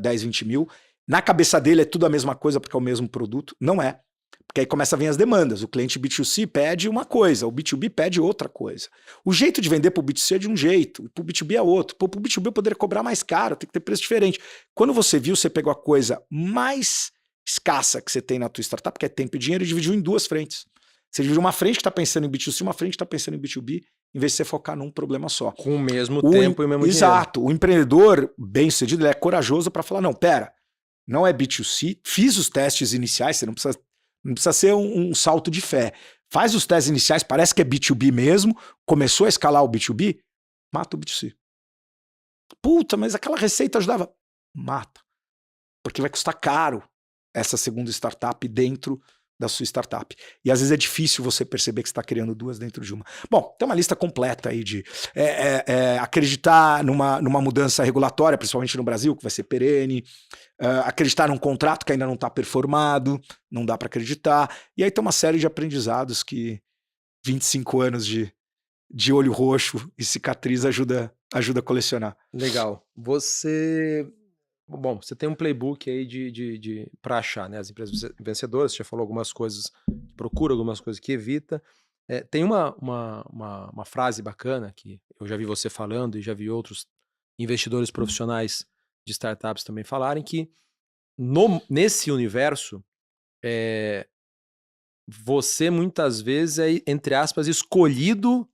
Speaker 2: 10, 20 mil. Na cabeça dele é tudo a mesma coisa porque é o mesmo produto. Não é. Porque aí começa a vir as demandas. O cliente B2C pede uma coisa, o B2B pede outra coisa. O jeito de vender para o B2C é de um jeito, para o B2B é outro. Para o B2B eu poderia cobrar mais caro, tem que ter preço diferente. Quando você viu, você pegou a coisa mais escassa que você tem na tua startup, que é tempo e dinheiro, e dividiu em 2 frentes. Você divide uma frente que está pensando em B2C, uma frente que está pensando em B2B, em vez de você focar num problema só.
Speaker 1: Com o mesmo tempo e o mesmo dinheiro.
Speaker 2: Exato. O empreendedor bem-sucedido, ele é corajoso para falar, não, pera, não é B2C, fiz os testes iniciais, você não precisa ser um salto de fé. Faz os testes iniciais, parece que é B2B mesmo, começou a escalar o B2B, mata o B2C. Puta, mas aquela receita ajudava. Mata. Porque vai custar caro essa segunda startup dentro da sua startup. E às vezes é difícil você perceber que você está criando 2 dentro de uma. Bom, tem uma lista completa aí de acreditar numa mudança regulatória, principalmente no Brasil, que vai ser perene, acreditar num contrato que ainda não está performado, não dá para acreditar. E aí tem uma série de aprendizados que 25 anos de olho roxo e cicatriz ajuda a colecionar.
Speaker 1: Legal. Você tem um playbook aí para achar, né, as empresas vencedoras. Você já falou algumas coisas que procura, algumas coisas que evita. Tem uma frase bacana que eu já vi você falando e já vi outros investidores profissionais de startups também falarem, que nesse universo você muitas vezes é, entre aspas, escolhido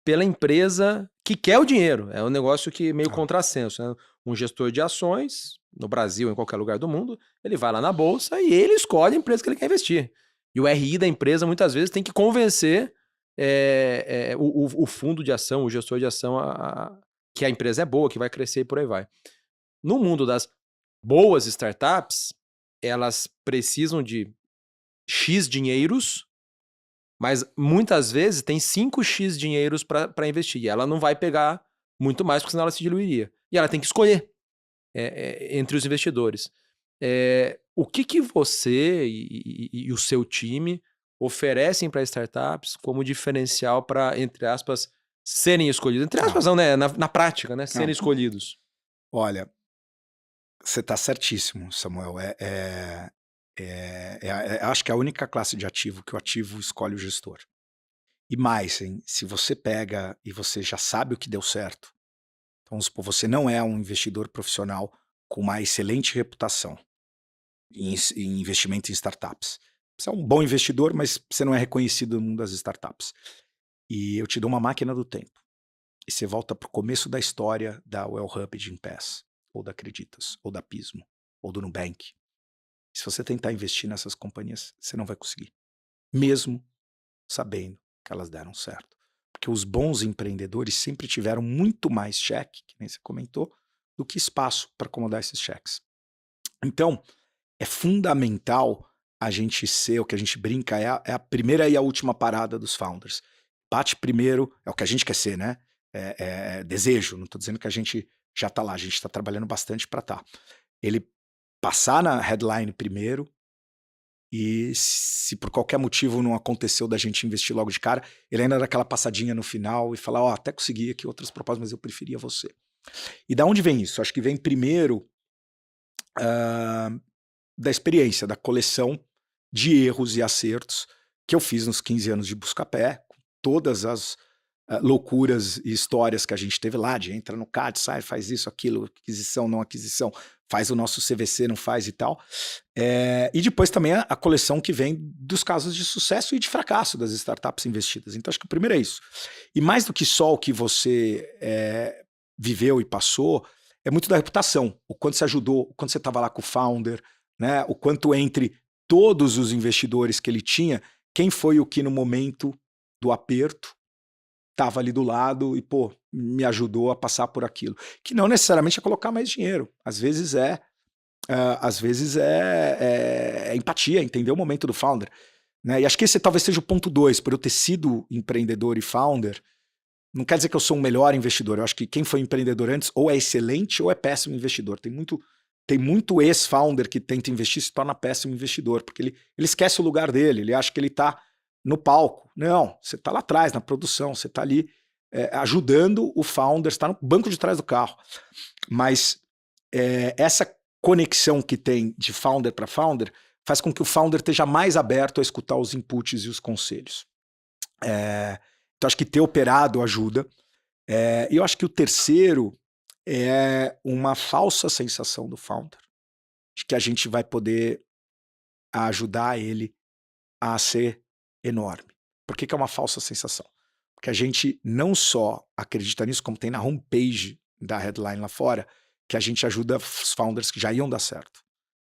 Speaker 1: pela empresa que quer o dinheiro. É um negócio que meio contrassenso, né? Um gestor de ações, no Brasil, em qualquer lugar do mundo, ele vai lá na bolsa e ele escolhe a empresa que ele quer investir. E o RI da empresa, muitas vezes, tem que convencer o fundo de ação, o gestor de ação, que a empresa é boa, que vai crescer e por aí vai. No mundo das boas startups, elas precisam de X dinheiros, mas muitas vezes tem 5x dinheiros para investir. E ela não vai pegar muito mais, porque senão ela se diluiria. E ela tem que escolher entre os investidores. O que você e o seu time oferecem para startups como diferencial para, entre aspas, serem escolhidos? Entre aspas, não, né? Na prática, né? Serem escolhidos.
Speaker 2: Olha, você está certíssimo, Samuel. Acho que é a única classe de ativo que o ativo escolhe o gestor. E mais, hein, se você pega e você já sabe o que deu certo, então vamos supor, você não é um investidor profissional com uma excelente reputação em investimento em startups. Você é um bom investidor, mas você não é reconhecido no mundo das startups. E eu te dou uma máquina do tempo. E você volta para o começo da história da Wellhub de Gympass, ou da Acreditas, ou da Pismo, ou do Nubank. Se você tentar investir nessas companhias, você não vai conseguir. Mesmo sabendo que elas deram certo. Porque os bons empreendedores sempre tiveram muito mais cheque, que nem você comentou, do que espaço para acomodar esses cheques. Então, é fundamental a gente ser, o que a gente brinca, é a primeira e a última parada dos founders. Bate primeiro, é o que a gente quer ser, né? É desejo, não estou dizendo que a gente já está lá, a gente está trabalhando bastante para estar. Ele passar na headline primeiro, e se por qualquer motivo não aconteceu da gente investir logo de cara, ele ainda dá aquela passadinha no final e fala, até consegui aqui outras propostas, mas eu preferia você. E da onde vem isso? Acho que vem primeiro da experiência, da coleção de erros e acertos que eu fiz nos 15 anos de Buscapé, com todas as loucuras e histórias que a gente teve lá, de entra no CAD, sai, faz isso, aquilo, aquisição, não aquisição, faz o nosso CVC, não faz e tal. E depois também a coleção que vem dos casos de sucesso e de fracasso das startups investidas. Então acho que o primeiro é isso. E mais do que só o que você viveu e passou, é muito da reputação, o quanto você ajudou, o quanto você estava lá com o founder, né? O quanto entre todos os investidores que ele tinha, quem foi o que no momento do aperto estava ali do lado e, me ajudou a passar por aquilo. Que não necessariamente é colocar mais dinheiro. Às vezes é empatia, entender o momento do founder. Né? E acho que esse talvez seja o ponto 2. Por eu ter sido empreendedor e founder, não quer dizer que eu sou um melhor investidor. Eu acho que quem foi empreendedor antes ou é excelente ou é péssimo investidor. Tem muito ex-founder que tenta investir e se torna péssimo investidor, porque ele esquece o lugar dele, ele acha que ele está no palco. Não, você está lá atrás, na produção, você está ali ajudando o founder, está no banco de trás do carro. Mas essa conexão que tem de founder para founder faz com que o founder esteja mais aberto a escutar os inputs e os conselhos. Então acho que ter operado ajuda. E eu acho que o terceiro é uma falsa sensação do founder de que a gente vai poder a ajudar ele a ser enorme. Por que que é uma falsa sensação? Porque a gente não só acredita nisso, como tem na homepage da Headline lá fora, que a gente ajuda os founders que já iam dar certo,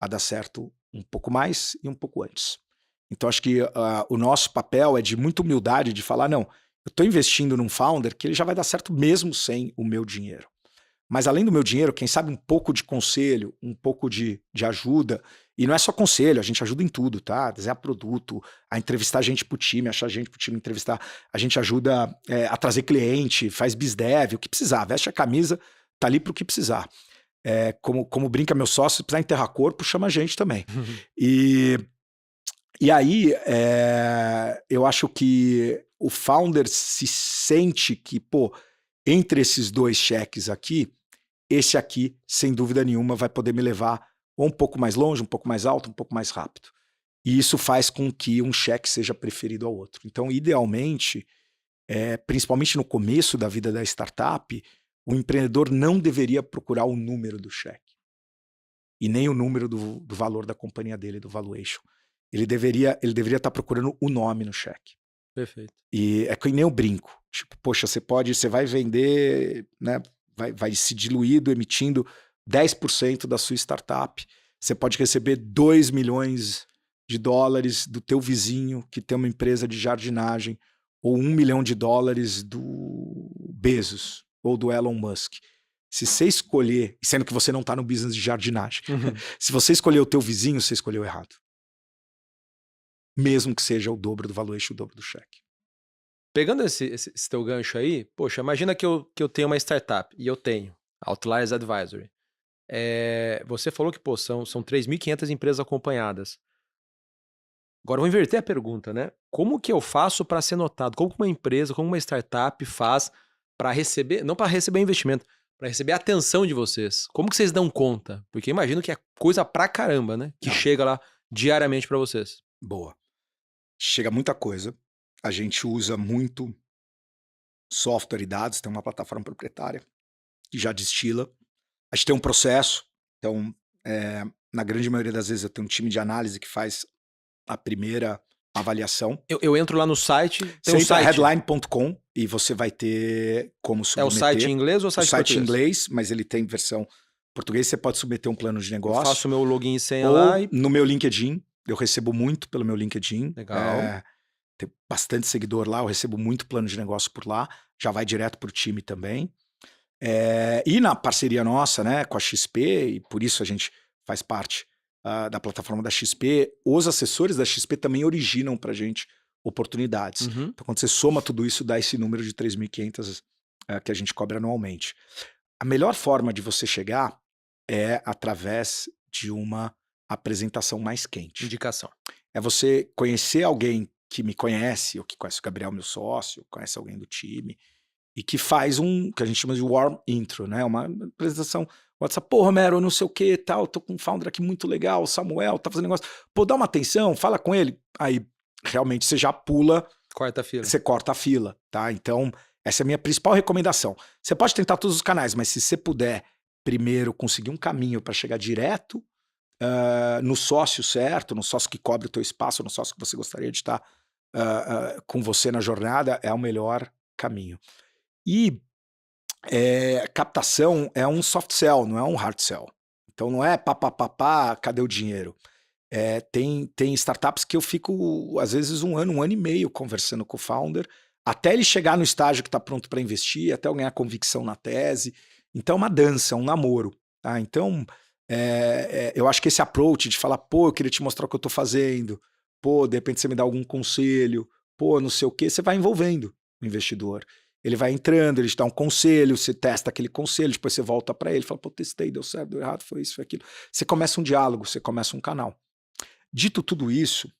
Speaker 2: a dar certo um pouco mais e um pouco antes. Então acho que o nosso papel é de muita humildade, de falar, não, eu estou investindo num founder que ele já vai dar certo mesmo sem o meu dinheiro. Mas além do meu dinheiro, quem sabe um pouco de conselho, um pouco de ajuda, e não é só conselho, a gente ajuda em tudo, tá? Desenhar produto, a entrevistar gente pro time, achar gente pro time entrevistar, a gente ajuda a trazer cliente, faz bizdev, o que precisar, veste a camisa, tá ali pro que precisar. Como brinca meu sócio, se precisar enterrar corpo, chama a gente também. E aí, eu acho que o founder se sente que, pô, entre esses dois cheques aqui, esse aqui, sem dúvida nenhuma, vai poder me levar ou um pouco mais longe, um pouco mais alto, um pouco mais rápido. E isso faz com que um cheque seja preferido ao outro. Então, idealmente, principalmente no começo da vida da startup, o empreendedor não deveria procurar o número do cheque. E nem o número do valor da companhia dele, do valuation. Ele deveria estar procurando o nome no cheque.
Speaker 1: Perfeito.
Speaker 2: E é que nem eu brinco. Tipo, poxa, você vai vender, né? Vai se diluindo, emitindo 10% da sua startup. Você pode receber 2 milhões de dólares do teu vizinho que tem uma empresa de jardinagem, ou 1 milhão de dólares do Bezos ou do Elon Musk. Se você escolher, sendo que você não está no business de jardinagem, se você escolher o teu vizinho, você escolheu errado. Mesmo que seja o dobro do valuation, o dobro do cheque.
Speaker 1: Pegando esse teu gancho aí, poxa, imagina que eu tenho uma startup, e eu tenho, Outliers Advisory. Você falou que, pô, são 3.500 empresas acompanhadas. Agora, eu vou inverter a pergunta, né? Como que eu faço para ser notado? Como que uma empresa, como uma startup faz para receber, não para receber investimento, para receber a atenção de vocês? Como que vocês dão conta? Porque imagino que é coisa pra caramba, né? Que chega lá diariamente para vocês.
Speaker 2: Boa. Chega muita coisa. A gente usa muito software e dados, tem uma plataforma proprietária que já destila. A gente tem um processo, então, na grande maioria das vezes eu tenho um time de análise que faz a primeira avaliação.
Speaker 1: Eu entro lá no site,
Speaker 2: tem um site headline.com e você vai ter como submeter.
Speaker 1: É o site em inglês ou o site em português?
Speaker 2: O site em inglês, mas ele tem versão português, você pode submeter um plano de negócio.
Speaker 1: Eu faço meu login e senha
Speaker 2: ou
Speaker 1: lá e...
Speaker 2: no meu LinkedIn, eu recebo muito pelo meu LinkedIn.
Speaker 1: Legal.
Speaker 2: Tem bastante seguidor lá, eu recebo muito plano de negócio por lá, já vai direto para o time também. E na parceria nossa, né, com a XP, e por isso a gente faz parte da plataforma da XP, os assessores da XP também originam para a gente oportunidades. Então, quando você soma tudo isso, dá esse número de 3.500 que a gente cobra anualmente. A melhor forma de você chegar é através de uma apresentação mais quente.
Speaker 1: Indicação.
Speaker 2: É você conhecer alguém que me conhece, ou que conhece o Gabriel, meu sócio, conhece alguém do time, e que faz que a gente chama de warm intro, né? Uma apresentação, WhatsApp, pô, Romero, não sei o que, tal, tô com um founder aqui muito legal, Samuel, tá fazendo negócio, pô, dá uma atenção, fala com ele. Aí, realmente, você já pula,
Speaker 1: corta a fila.
Speaker 2: Você corta a fila, tá? Então, essa é a minha principal recomendação. Você pode tentar todos os canais, mas se você puder primeiro conseguir um caminho para chegar direto no sócio certo, no sócio que cobre o teu espaço, no sócio que você gostaria de estar com você na jornada, é o melhor caminho. E captação é um soft sell, não é um hard sell. Então não é pá, cadê o dinheiro? Tem startups que eu fico, às vezes, um ano e meio conversando com o founder, até ele chegar no estágio que está pronto para investir, até eu ganhar convicção na tese. Então é uma dança, um namoro. Tá? Então, eu acho que esse approach de falar, pô, eu queria te mostrar o que eu estou fazendo, pô, de repente você me dá algum conselho, pô, não sei o quê, você vai envolvendo o investidor. Ele vai entrando, ele te dá um conselho, você testa aquele conselho, depois você volta para ele, fala, pô, testei, deu certo, deu errado, foi isso, foi aquilo. Você começa um diálogo, você começa um canal. Dito tudo isso,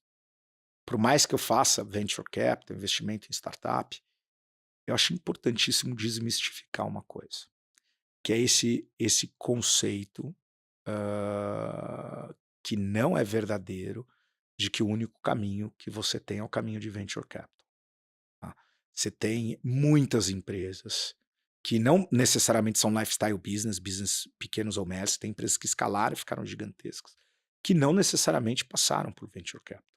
Speaker 2: por mais que eu faça venture capital, investimento em startup, eu acho importantíssimo desmistificar uma coisa, que é esse conceito que não é verdadeiro de que o único caminho que você tem é o caminho de venture capital. Tá? Você tem muitas empresas que não necessariamente são lifestyle business pequenos ou médios, tem empresas que escalaram e ficaram gigantescas. que não necessariamente passaram por Venture Capital.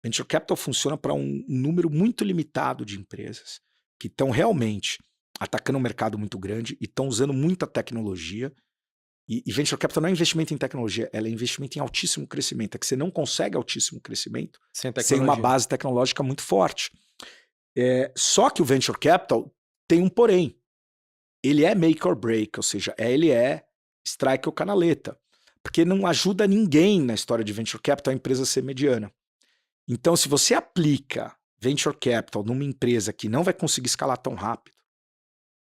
Speaker 2: Venture Capital funciona para um número muito limitado de empresas que estão realmente atacando um mercado muito grande e estão usando muita tecnologia. E Venture Capital não é investimento em tecnologia, ela é investimento em altíssimo crescimento. É que você não consegue altíssimo crescimento sem uma base tecnológica muito forte. Só que o Venture Capital tem um porém. Ele é make or break, ou seja, ele é strike ou canaleta. Porque não ajuda ninguém na história de Venture Capital a empresa ser mediana. Então, se você aplica Venture Capital numa empresa que não vai conseguir escalar tão rápido,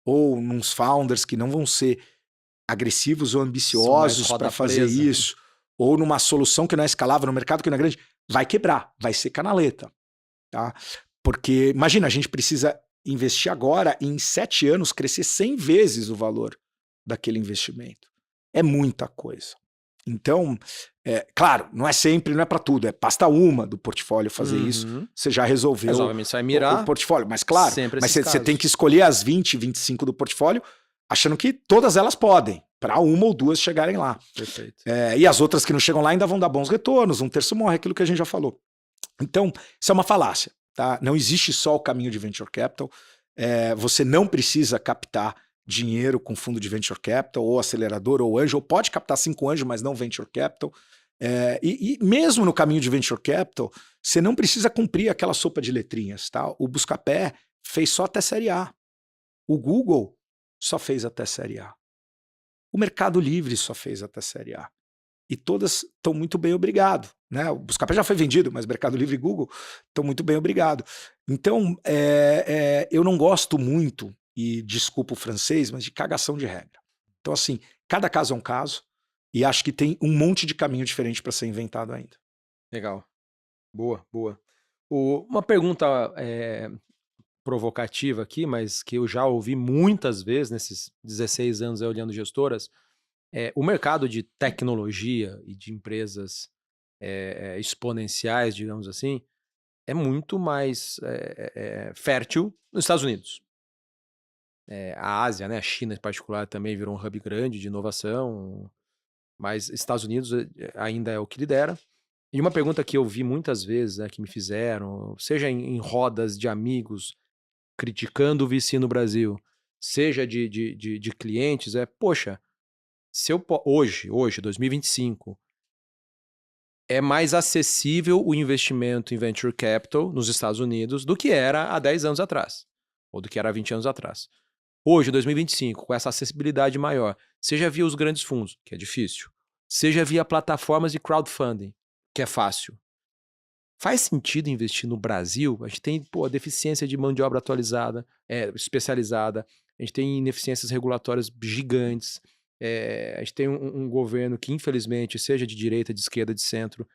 Speaker 2: ou nos founders que não vão ser agressivos ou ambiciosos para fazer isso, ou numa solução que não é escalável no mercado que não é grande, vai quebrar, vai ser canaleta. Tá? Porque, imagina, a gente precisa investir agora e em 7 anos crescer 100 vezes o valor daquele investimento. É muita coisa. Então, claro, não é sempre, não é para tudo, é basta uma do portfólio fazer isso, você já resolveu
Speaker 1: você vai mirar
Speaker 2: o portfólio. Mas claro, mas você tem que escolher as 20, 25 do portfólio, achando que todas elas podem, para uma ou duas chegarem lá.
Speaker 1: Perfeito.
Speaker 2: E as outras que não chegam lá ainda vão dar bons retornos, um terço morre, aquilo que a gente já falou. Então, isso é uma falácia. Tá? Não existe só o caminho de Venture Capital, você não precisa captar dinheiro com fundo de Venture Capital, ou acelerador, ou anjo, ou pode captar 5 anjos, mas não Venture Capital. E mesmo no caminho de Venture Capital, você não precisa cumprir aquela sopa de letrinhas. Tá? O Buscapé fez só até Série A. O Google só fez até Série A. O Mercado Livre só fez até Série A. E todas estão muito bem, obrigado. Né? O Buscapé já foi vendido, mas Mercado Livre e Google estão muito bem, obrigado. Então, eu não gosto muito, e desculpa o francês, mas de cagação de regra. Então, assim, cada caso é um caso, e acho que tem um monte de caminho diferente para ser inventado ainda.
Speaker 1: Legal. Boa, boa. Uma pergunta provocativa aqui, mas que eu já ouvi muitas vezes nesses 16 anos olhando gestoras, o mercado de tecnologia e de empresas exponenciais, digamos assim, é muito mais fértil nos Estados Unidos. A Ásia, né, a China em particular, também virou um hub grande de inovação, mas Estados Unidos ainda é o que lidera. E uma pergunta que eu vi muitas vezes, né, que me fizeram, seja em rodas de amigos criticando o VC no Brasil, seja de clientes, poxa, se eu hoje, 2025, é mais acessível o investimento em venture capital nos Estados Unidos do que era há 10 anos atrás, ou do que era há 20 anos atrás. Hoje, 2025, com essa acessibilidade maior, seja via os grandes fundos, que é difícil, seja via plataformas de crowdfunding, que é fácil. Faz sentido investir no Brasil? A gente tem deficiência de mão de obra atualizada, especializada, a gente tem ineficiências regulatórias gigantes, a gente tem um governo que, infelizmente, seja de direita, de esquerda, de centro,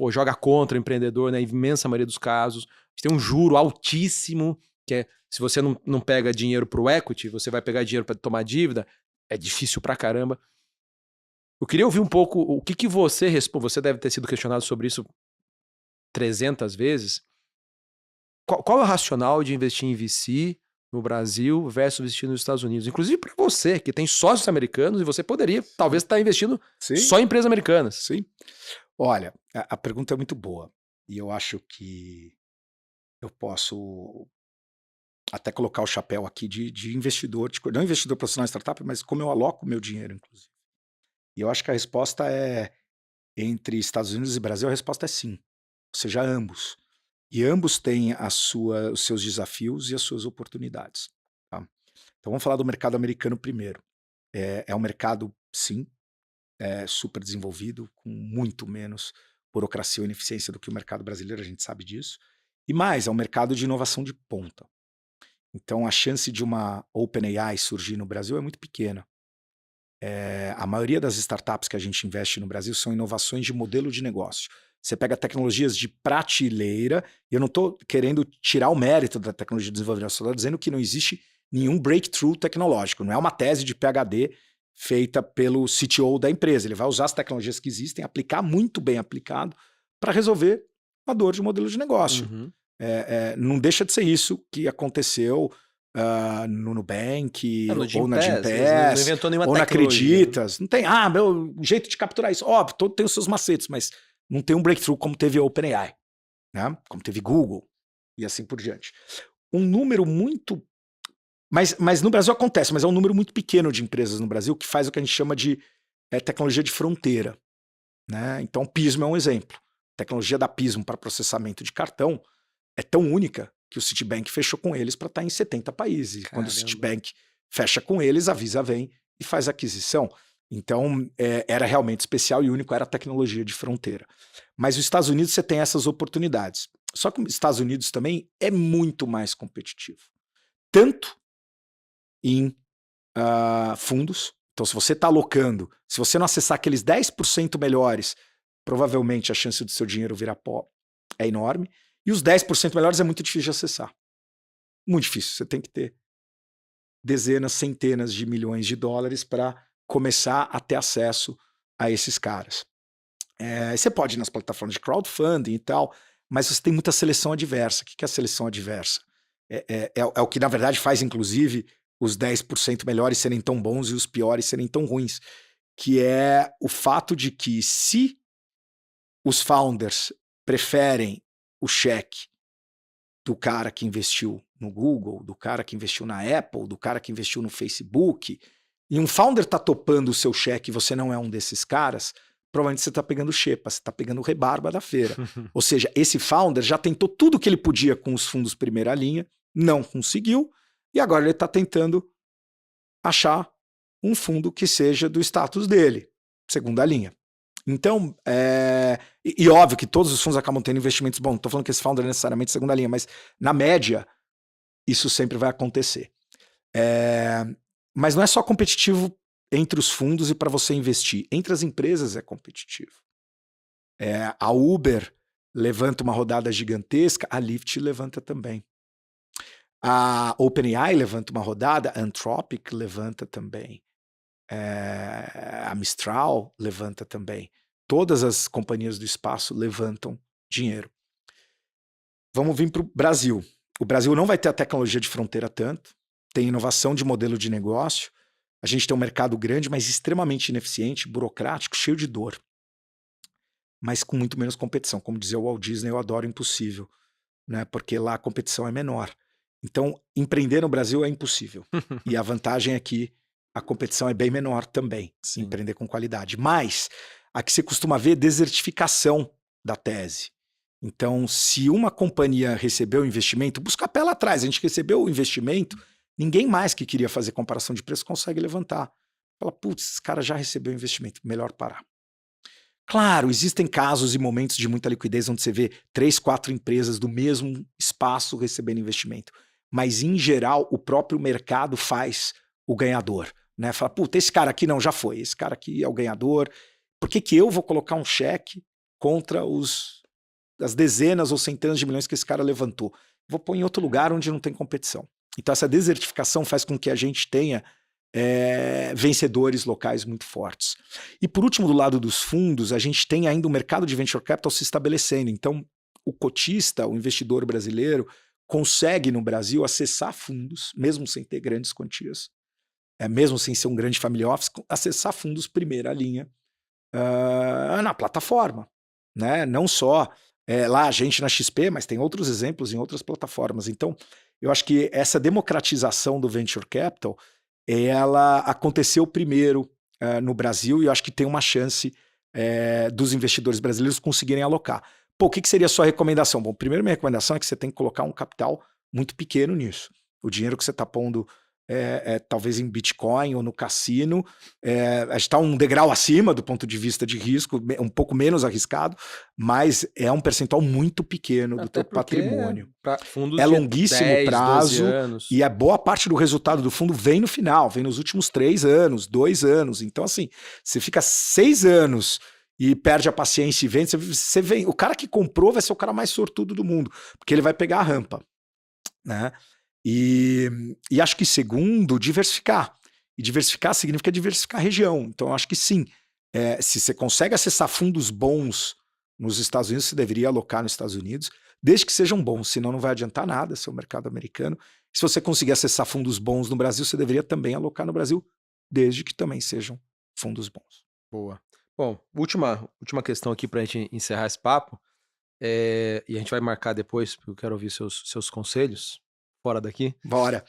Speaker 1: joga contra o empreendedor na imensa maioria dos casos. A gente tem um juro altíssimo, que se você não pega dinheiro para o equity, você vai pegar dinheiro para tomar dívida, é difícil pra caramba. Eu queria ouvir um pouco o que você responde. Você deve ter sido questionado sobre isso 300 vezes. Qual é o racional de investir em VC no Brasil versus investir nos Estados Unidos? Inclusive para você, que tem sócios americanos, e você poderia, talvez, estar investindo só em empresas americanas.
Speaker 2: Sim. Olha, a pergunta é muito boa. E eu acho que eu posso até colocar o chapéu aqui de investidor, não investidor profissional em startup, mas como eu aloco meu dinheiro, inclusive. E eu acho que a resposta entre Estados Unidos e Brasil, a resposta é sim. Ou seja, ambos. E ambos têm os seus desafios e as suas oportunidades. Tá? Então vamos falar do mercado americano primeiro. É um mercado, sim, super desenvolvido, com muito menos burocracia ou ineficiência do que o mercado brasileiro, a gente sabe disso. E mais, é um mercado de inovação de ponta. Então a chance de uma OpenAI surgir no Brasil é muito pequena. A maioria das startups que a gente investe no Brasil são inovações de modelo de negócio. Você pega tecnologias de prateleira, e eu não estou querendo tirar o mérito da tecnologia de desenvolvimento, eu estou dizendo que não existe nenhum breakthrough tecnológico, não é uma tese de PhD feita pelo CTO da empresa. Ele vai usar as tecnologias que existem, aplicar muito bem aplicado, para resolver a dor de modelo de negócio. Não deixa de ser isso que aconteceu no Nubank,
Speaker 1: No
Speaker 2: ou na
Speaker 1: Gympass,
Speaker 2: Gympass,
Speaker 1: não inventou nenhuma
Speaker 2: ou na
Speaker 1: tecnologia.
Speaker 2: Acreditas. Não tem, meu jeito de capturar isso. Óbvio, todo tem os seus macetes, mas não tem um breakthrough como teve a OpenAI, né? Como teve Google e assim por diante. Um número muito... Mas no Brasil acontece, mas é um número muito pequeno de empresas no Brasil que faz o que a gente chama de tecnologia de fronteira, né? Então, Pismo é um exemplo. A tecnologia da Pismo para processamento de cartão é tão única que o Citibank fechou com eles para estar em 70 países.
Speaker 1: Caramba.
Speaker 2: Quando o Citibank fecha com eles, a Visa vem e faz a aquisição. Então, era realmente especial e único, era a tecnologia de fronteira. Mas os Estados Unidos você tem essas oportunidades. Só que os Estados Unidos também é muito mais competitivo. Tanto em fundos. Então, se você está alocando, se você não acessar aqueles 10% melhores, provavelmente a chance do seu dinheiro virar pó é enorme. E os 10% melhores é muito difícil de acessar. Muito difícil. Você tem que ter dezenas, centenas de milhões de dólares para começar a ter acesso a esses caras. Você pode ir nas plataformas de crowdfunding e tal, mas você tem muita seleção adversa. O que é a seleção adversa? É o que, na verdade, faz, inclusive, os 10% melhores serem tão bons e os piores serem tão ruins, que é o fato de que se os founders preferem o cheque do cara que investiu no Google, do cara que investiu na Apple, do cara que investiu no Facebook, e um founder está topando o seu cheque e você não é um desses caras, provavelmente você está pegando xepa, você está pegando rebarba da feira. Ou seja, esse founder já tentou tudo que ele podia com os fundos primeira linha, não conseguiu, e agora ele está tentando achar um fundo que seja do status dele, segunda linha. Então, e óbvio que todos os fundos acabam tendo investimentos bons, não estou falando que esse founder é necessariamente segunda linha, mas na média, isso sempre vai acontecer. Mas não é só competitivo entre os fundos e para você investir. Entre as empresas é competitivo. A Uber levanta uma rodada gigantesca, a Lyft levanta também. A OpenAI levanta uma rodada, a Anthropic levanta também. A Mistral levanta também. Todas as companhias do espaço levantam dinheiro. Vamos vir para o Brasil. O Brasil não vai ter a tecnologia de fronteira tanto, tem inovação de modelo de negócio, a gente tem um mercado grande, mas extremamente ineficiente, burocrático, cheio de dor, mas com muito menos competição. Como dizia o Walt Disney, eu adoro o impossível, né? Porque lá a competição é menor. Então, empreender no Brasil é impossível. E a vantagem é que a competição é bem menor também, empreender com qualidade. Mas, aqui você costuma ver desertificação da tese. Então, se uma companhia recebeu investimento, busca a pé lá atrás, a gente recebeu o investimento, ninguém mais que queria fazer comparação de preço consegue levantar. Fala, putz, esse cara já recebeu investimento, melhor parar. Claro, existem casos e momentos de muita liquidez onde você vê 3, 4 empresas do mesmo espaço recebendo investimento. Mas, em geral, o próprio mercado faz o ganhador. Né? Fala, puta, esse cara aqui não, já foi, esse cara aqui é o ganhador. Por que eu vou colocar um cheque contra as dezenas ou centenas de milhões que esse cara levantou? Vou pôr em outro lugar onde não tem competição. Então, essa desertificação faz com que a gente tenha vencedores locais muito fortes. E por último, do lado dos fundos, a gente tem ainda o mercado de venture capital se estabelecendo. Então, o cotista, o investidor brasileiro, consegue no Brasil acessar fundos, mesmo sem ter grandes quantias, mesmo sem ser um grande family office, acessar fundos primeira linha na plataforma. Né? Não só lá a gente na XP, mas tem outros exemplos em outras plataformas. Então, eu acho que essa democratização do venture capital ela aconteceu primeiro no Brasil e eu acho que tem uma chance dos investidores brasileiros conseguirem alocar. Pô, o que seria a sua recomendação? Bom, primeiro minha recomendação é que você tem que colocar um capital muito pequeno nisso. O dinheiro que você está pondo talvez em Bitcoin ou no cassino, está um degrau acima do ponto de vista de risco, um pouco menos arriscado, mas é um percentual muito pequeno do teu patrimônio. É longuíssimo 10, prazo e a boa parte do resultado do fundo vem no final, vem nos últimos 3 anos, 2 anos. Então, assim, você fica 6 anos e perde a paciência e vende, você vem. O cara que comprou vai ser o cara mais sortudo do mundo, porque ele vai pegar a rampa, né? E acho que segundo, diversificar. E diversificar significa diversificar a região. Então, acho que sim. Se você consegue acessar fundos bons nos Estados Unidos, você deveria alocar nos Estados Unidos, desde que sejam bons, senão não vai adiantar nada ser o mercado americano. Se você conseguir acessar fundos bons no Brasil, você deveria também alocar no Brasil, desde que também sejam fundos bons.
Speaker 1: Boa. Bom, última questão aqui para a gente encerrar esse papo, e a gente vai marcar depois, porque eu quero ouvir seus conselhos fora daqui.
Speaker 2: Bora.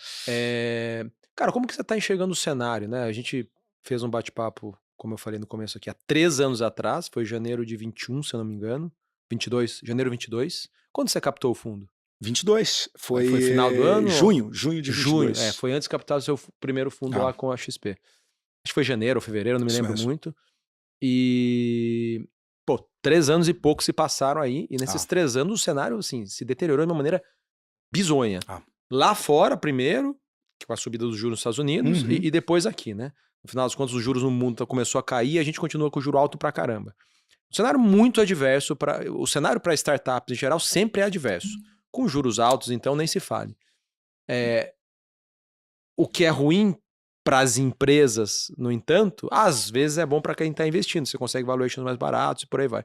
Speaker 1: Cara, como que você está enxergando o cenário, né? A gente fez um bate-papo, como eu falei no começo aqui, há 3 anos atrás, foi janeiro de 21, se eu não me engano, 22, janeiro 22. Quando você captou o fundo?
Speaker 2: 22. Foi
Speaker 1: final do ano?
Speaker 2: Junho de 22.
Speaker 1: Junho, foi antes de captar o seu primeiro fundo lá com a XP. Acho que foi janeiro ou fevereiro, não me
Speaker 2: Isso
Speaker 1: lembro
Speaker 2: mesmo.
Speaker 1: muito. E, 3 anos e pouco se passaram aí, e nesses 3 anos o cenário, assim, se deteriorou de uma maneira bizonha. Lá fora, primeiro, com a subida dos juros nos Estados Unidos, e depois aqui, né? No final das contas, os juros no mundo começou a cair e a gente continua com o juro alto pra caramba. Um cenário muito adverso, o cenário para startups em geral sempre é adverso. Com juros altos, então, nem se fale. O que é ruim para as empresas, no entanto, às vezes é bom para quem está investindo. Você consegue valuations mais baratos e por aí vai.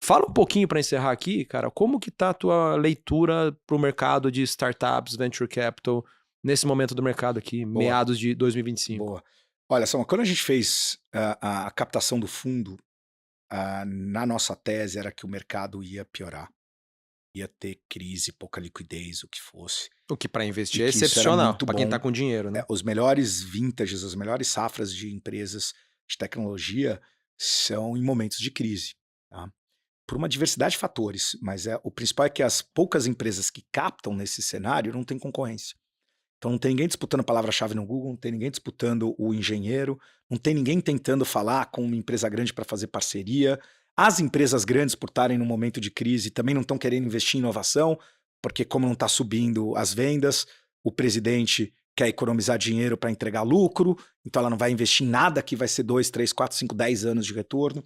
Speaker 1: Fala um pouquinho para encerrar aqui, cara, como que tá a tua leitura para o mercado de startups, venture capital, nesse momento do mercado aqui, meados de 2025?
Speaker 2: Boa. Olha, Samuel, quando a gente fez a captação do fundo, na nossa tese era que o mercado ia piorar. Ia ter crise, pouca liquidez, o que fosse.
Speaker 1: O que para investir é
Speaker 2: que isso era
Speaker 1: excepcional,
Speaker 2: muito
Speaker 1: para quem tá
Speaker 2: bom.
Speaker 1: com dinheiro, né?
Speaker 2: Os melhores vintages, as melhores safras de empresas de tecnologia são em momentos de crise, tá? Por uma diversidade de fatores, mas o principal é que as poucas empresas que captam nesse cenário não têm concorrência. Então não tem ninguém disputando a palavra-chave no Google, não tem ninguém disputando o engenheiro, não tem ninguém tentando falar com uma empresa grande para fazer parceria. As empresas grandes, por estarem num momento de crise, também não estão querendo investir em inovação, porque como não está subindo as vendas, o presidente quer economizar dinheiro para entregar lucro, então ela não vai investir em nada que vai ser 2, 3, 4, 5, 10 anos de retorno.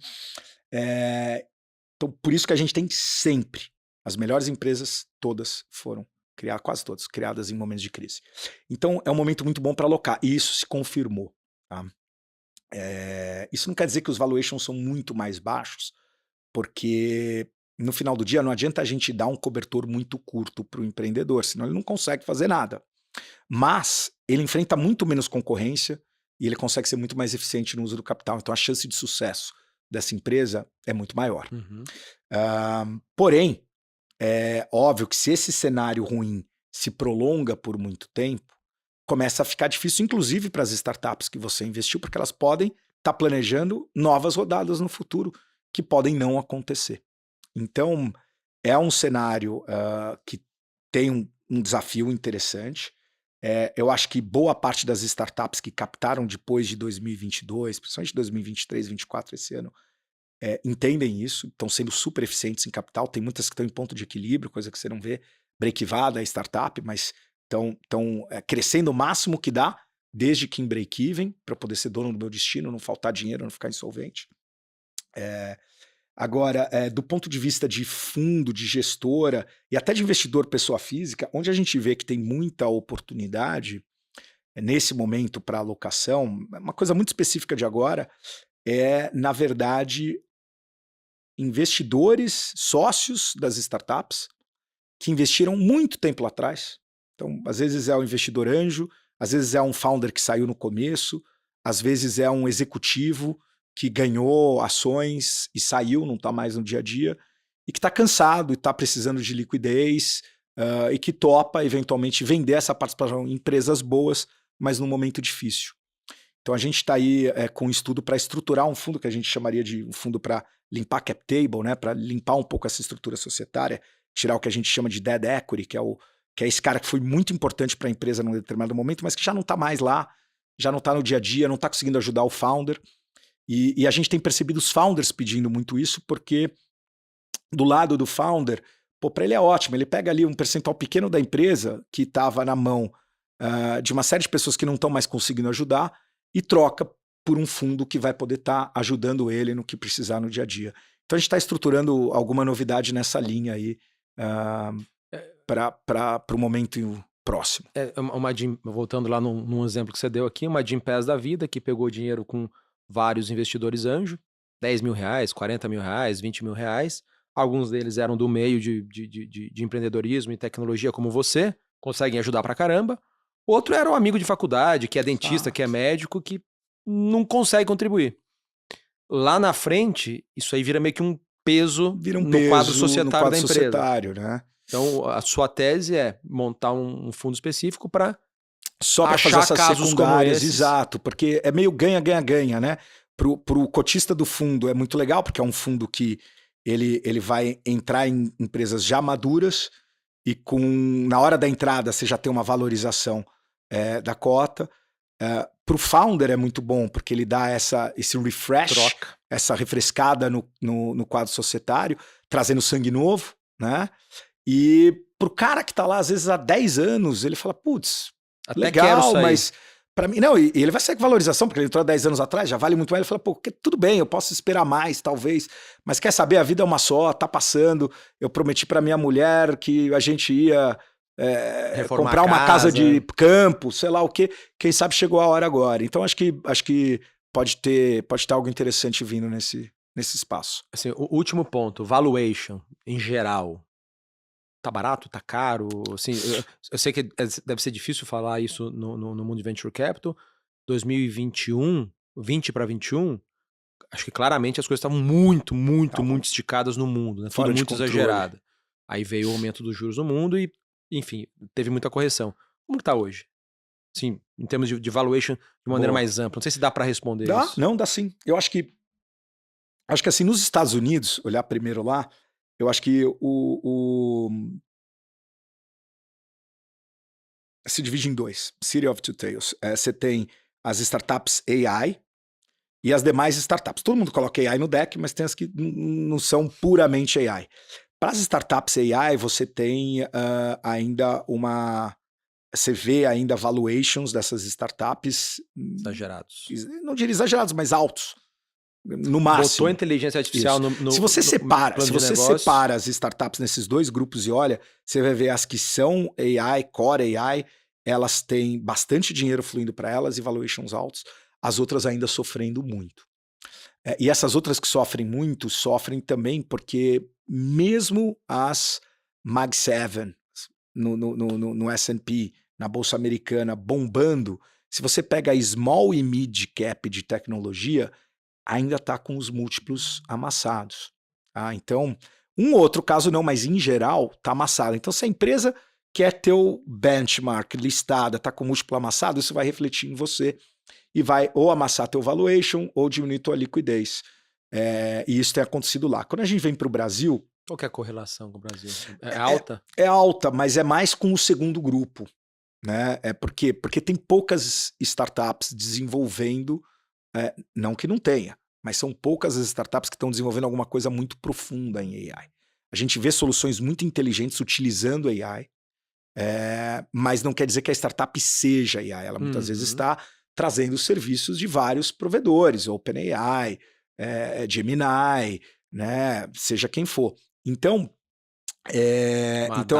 Speaker 2: Então por isso que a gente tem sempre, as melhores empresas todas foram quase todas, criadas em momentos de crise. Então é um momento muito bom para alocar, e isso se confirmou. Tá? Isso não quer dizer que os valuations são muito mais baixos, porque no final do dia não adianta a gente dar um cobertor muito curto para o empreendedor, senão ele não consegue fazer nada. Mas ele enfrenta muito menos concorrência e ele consegue ser muito mais eficiente no uso do capital. Então a chance de sucesso dessa empresa é muito maior. Porém, é óbvio que se esse cenário ruim se prolonga por muito tempo, começa a ficar difícil, inclusive para as startups que você investiu, porque elas podem estar planejando novas rodadas no futuro que podem não acontecer. Então, é um cenário que tem um desafio interessante. Eu acho que boa parte das startups que captaram depois de 2022, principalmente 2023, 2024, esse ano, entendem isso, estão sendo super eficientes em capital. Tem muitas que estão em ponto de equilíbrio, coisa que você não vê break-even a startup, mas estão crescendo o máximo que dá, desde que em break-even, para poder ser dono do meu destino, não faltar dinheiro, não ficar insolvente. Agora, do ponto de vista de fundo, de gestora e até de investidor pessoa física, onde a gente vê que tem muita oportunidade nesse momento para alocação, uma coisa muito específica de agora na verdade, investidores, sócios das startups que investiram muito tempo lá atrás. Então, às vezes é o investidor anjo, às vezes é um founder que saiu no começo, às vezes é um executivo que ganhou ações e saiu, não está mais no dia a dia, e que está cansado e está precisando de liquidez e que topa, eventualmente, vender essa participação em empresas boas, mas num momento difícil. Então a gente está aí com um estudo para estruturar um fundo que a gente chamaria de um fundo para limpar cap table, né, para limpar um pouco essa estrutura societária, tirar o que a gente chama de dead equity, que é esse cara que foi muito importante para a empresa num determinado momento, mas que já não está mais lá, já não está no dia a dia, não está conseguindo ajudar o founder. E a gente tem percebido os founders pedindo muito isso, porque do lado do founder, para ele é ótimo, ele pega ali um percentual pequeno da empresa que estava na mão de uma série de pessoas que não estão mais conseguindo ajudar e troca por um fundo que vai poder estar ajudando ele no que precisar no dia a dia. Então a gente está estruturando alguma novidade nessa linha aí para o momento próximo.
Speaker 1: Voltando lá num exemplo que você deu aqui, uma Jim Pass da vida que pegou dinheiro com vários investidores anjo, 10 mil reais, 40 mil reais, 20 mil reais. Alguns deles eram do meio de empreendedorismo e tecnologia como você, conseguem ajudar pra caramba. Outro era o amigo de faculdade, que é dentista, que é médico, que não consegue contribuir. Lá na frente, isso aí vira meio que um peso no quadro societário da empresa.
Speaker 2: Né?
Speaker 1: Então, a sua tese é montar um fundo específico para
Speaker 2: só para fazer essas
Speaker 1: casos
Speaker 2: secundárias,
Speaker 1: como esses.
Speaker 2: exato, porque é meio ganha-ganha-ganha, né? Pro cotista do fundo é muito legal, porque é um fundo que ele vai entrar em empresas já maduras e na hora da entrada você já tem uma valorização da cota. Pro founder é muito bom, porque ele dá esse refresh, essa refrescada no quadro societário, trazendo sangue novo, né? E pro cara que tá lá, às vezes há 10 anos, ele fala, putz,
Speaker 1: até
Speaker 2: legal, mas para mim, não, e ele vai sair com valorização, porque ele entrou há 10 anos atrás, já vale muito mais. Ele fala, pô, tudo bem, eu posso esperar mais, talvez, mas quer saber, a vida é uma só, tá passando. Eu prometi para minha mulher que a gente ia comprar uma casa de campo, sei lá o quê. Quem sabe chegou a hora agora. Então acho que pode ter algo interessante vindo nesse espaço.
Speaker 1: Assim, o último ponto, valuation em geral. Tá barato? Tá caro? Assim, eu sei que deve ser difícil falar isso no mundo de Venture Capital. 2021, 20 para 21, acho que claramente as coisas estavam muito esticadas no mundo, né? Tudo muito exagerado. Aí veio o aumento dos juros no mundo e, enfim, teve muita correção. Como que tá hoje? Assim, em termos de valuation de maneira mais ampla. Não sei se dá para responder isso.
Speaker 2: Não, dá sim. Eu acho que assim, nos Estados Unidos, olhar primeiro lá, eu acho que se divide em dois. City of Two Tales. Você tem as startups AI e as demais startups. Todo mundo coloca AI no deck, mas tem as que não são puramente AI. Para as startups AI, você tem ainda você vê ainda valuations dessas startups
Speaker 1: exagerados.
Speaker 2: Não diria exagerados, mas altos. No máximo.
Speaker 1: Botou inteligência artificial no
Speaker 2: Se você separa as startups nesses dois grupos e olha, você vai ver as que são AI, core AI, elas têm bastante dinheiro fluindo para elas e valuations altos, as outras ainda sofrendo muito. E essas outras que sofrem muito, sofrem também porque mesmo as Mag 7 no S&P, na Bolsa Americana, bombando, se você pega a small e mid cap de tecnologia, ainda está com os múltiplos amassados. Então, um outro caso não, mas em geral está amassado. Então, se a empresa quer ter o benchmark listada, está com múltiplo amassado, isso vai refletir em você e vai ou amassar teu valuation ou diminuir tua liquidez. E isso tem acontecido lá. Quando a gente vem para o Brasil...
Speaker 1: Qual que é a correlação com o Brasil? É alta?
Speaker 2: É alta, mas é mais com o segundo grupo. Né? Por quê? Porque tem poucas startups desenvolvendo... não que não tenha, mas são poucas as startups que estão desenvolvendo alguma coisa muito profunda em AI. A gente vê soluções muito inteligentes utilizando AI, mas não quer dizer que a startup seja AI. Ela muitas vezes está trazendo serviços de vários provedores, OpenAI, Gemini, né? Seja quem for. Então,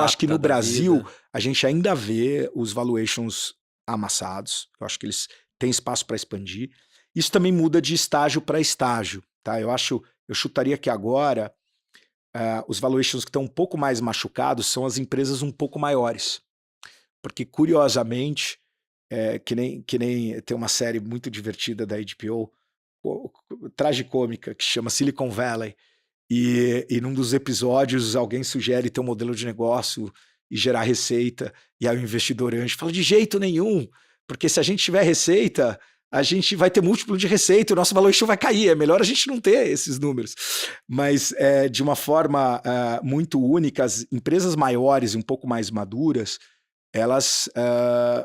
Speaker 2: acho que no Brasil a gente ainda vê os valuations amassados. Eu acho que eles têm espaço para expandir. Isso também muda de estágio para estágio, tá? Eu chutaria que agora os valuations que estão um pouco mais machucados são as empresas um pouco maiores. Porque, curiosamente, que nem tem uma série muito divertida da HBO, tragicômica, que chama Silicon Valley, e num dos episódios alguém sugere ter um modelo de negócio e gerar receita, e aí o investidor anjo fala, de jeito nenhum, porque se a gente tiver receita... a gente vai ter múltiplo de receita, o nosso valuation vai cair, é melhor a gente não ter esses números. Mas de uma forma muito única, as empresas maiores e um pouco mais maduras, elas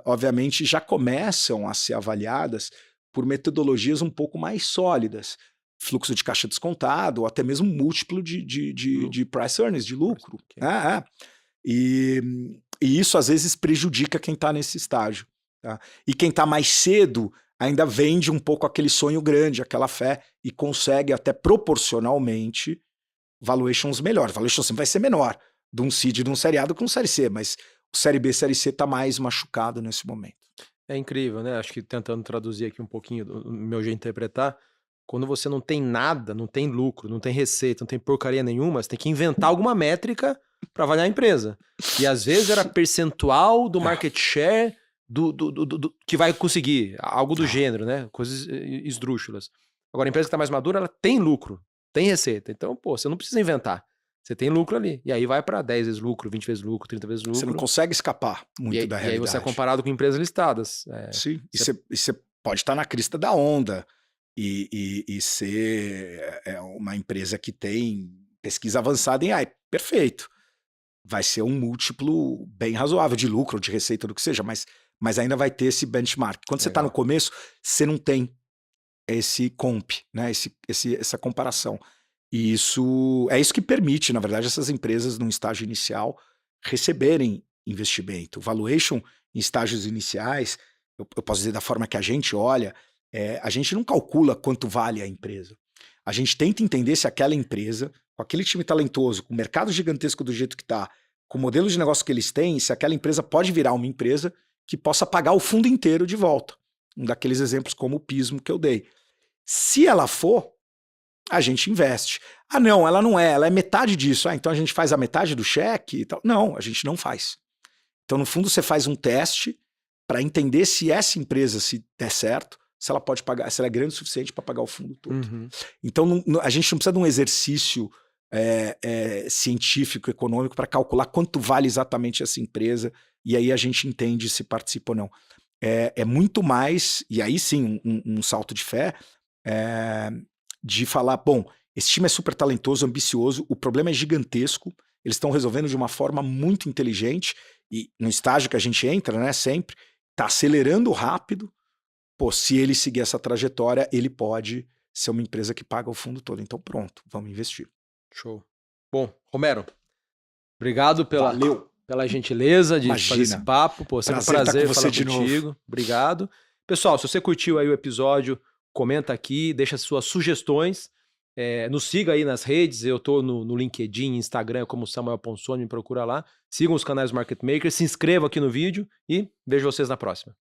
Speaker 2: obviamente já começam a ser avaliadas por metodologias um pouco mais sólidas, fluxo de caixa descontado, ou até mesmo múltiplo de price earnings, de lucro. E isso às vezes prejudica quem está nesse estágio. Tá? E quem está mais cedo ainda vende um pouco aquele sonho grande, aquela fé, e consegue até proporcionalmente valuations melhores. Valuation sempre vai ser menor de um seed, de um série A do que um série C, mas o série B, série C está mais machucado nesse momento.
Speaker 1: É incrível, né? Acho que tentando traduzir aqui um pouquinho do meu jeito de interpretar, quando você não tem nada, não tem lucro, não tem receita, não tem porcaria nenhuma, você tem que inventar alguma métrica para avaliar a empresa. E às vezes era percentual do market share que vai conseguir, algo do gênero, né? Coisas esdrúxulas. Agora, a empresa que está mais madura, ela tem lucro, tem receita. Então, pô, você não precisa inventar. Você tem lucro ali. E aí vai para 10 vezes lucro, 20 vezes lucro, 30 vezes lucro.
Speaker 2: Você não consegue escapar muito da realidade.
Speaker 1: E aí você é comparado com empresas listadas.
Speaker 2: Sim, e você pode estar na crista da onda e ser uma empresa que tem pesquisa avançada em AI. Perfeito. Vai ser um múltiplo bem razoável de lucro, de receita, do que seja, mas ainda vai ter esse benchmark. Quando você está no começo, você não tem esse comp, né? Essa comparação. E isso que permite, na verdade, essas empresas, num estágio inicial, receberem investimento. Valuation em estágios iniciais, eu posso dizer da forma que a gente olha, a gente não calcula quanto vale a empresa. A gente tenta entender se aquela empresa, com aquele time talentoso, com o mercado gigantesco do jeito que está, com o modelo de negócio que eles têm, se aquela empresa pode virar uma empresa que possa pagar o fundo inteiro de volta. Um daqueles exemplos como o Pismo que eu dei. Se ela for, a gente investe. Ah, não, ela não é, ela é metade disso. Ah, então a gente faz a metade do cheque e tal. Não, a gente não faz. Então, no fundo, você faz um teste para entender se essa empresa, se der certo, se ela pode pagar, se ela é grande o suficiente para pagar o fundo todo.
Speaker 1: Uhum.
Speaker 2: Então, a gente não precisa de um exercício científico, econômico, para calcular quanto vale exatamente essa empresa, e aí a gente entende se participa ou não. É muito mais, e aí sim, um salto de fé, de falar, bom, esse time é super talentoso, ambicioso, o problema é gigantesco, eles estão resolvendo de uma forma muito inteligente, e no estágio que a gente entra, né, sempre, está acelerando rápido. Pô, se ele seguir essa trajetória, ele pode ser uma empresa que paga o fundo todo. Então pronto, vamos investir.
Speaker 1: Show. Bom, Romero, obrigado pela gentileza de fazer esse papo. Pô, sempre um prazer falar contigo. Novo. Obrigado. Pessoal, se você curtiu aí o episódio, comenta aqui, deixa suas sugestões. Nos siga aí nas redes, eu tô no LinkedIn, Instagram, como Samuel Ponsoni, me procura lá. Sigam os canais Market Makers, se inscrevam aqui no vídeo e vejo vocês na próxima.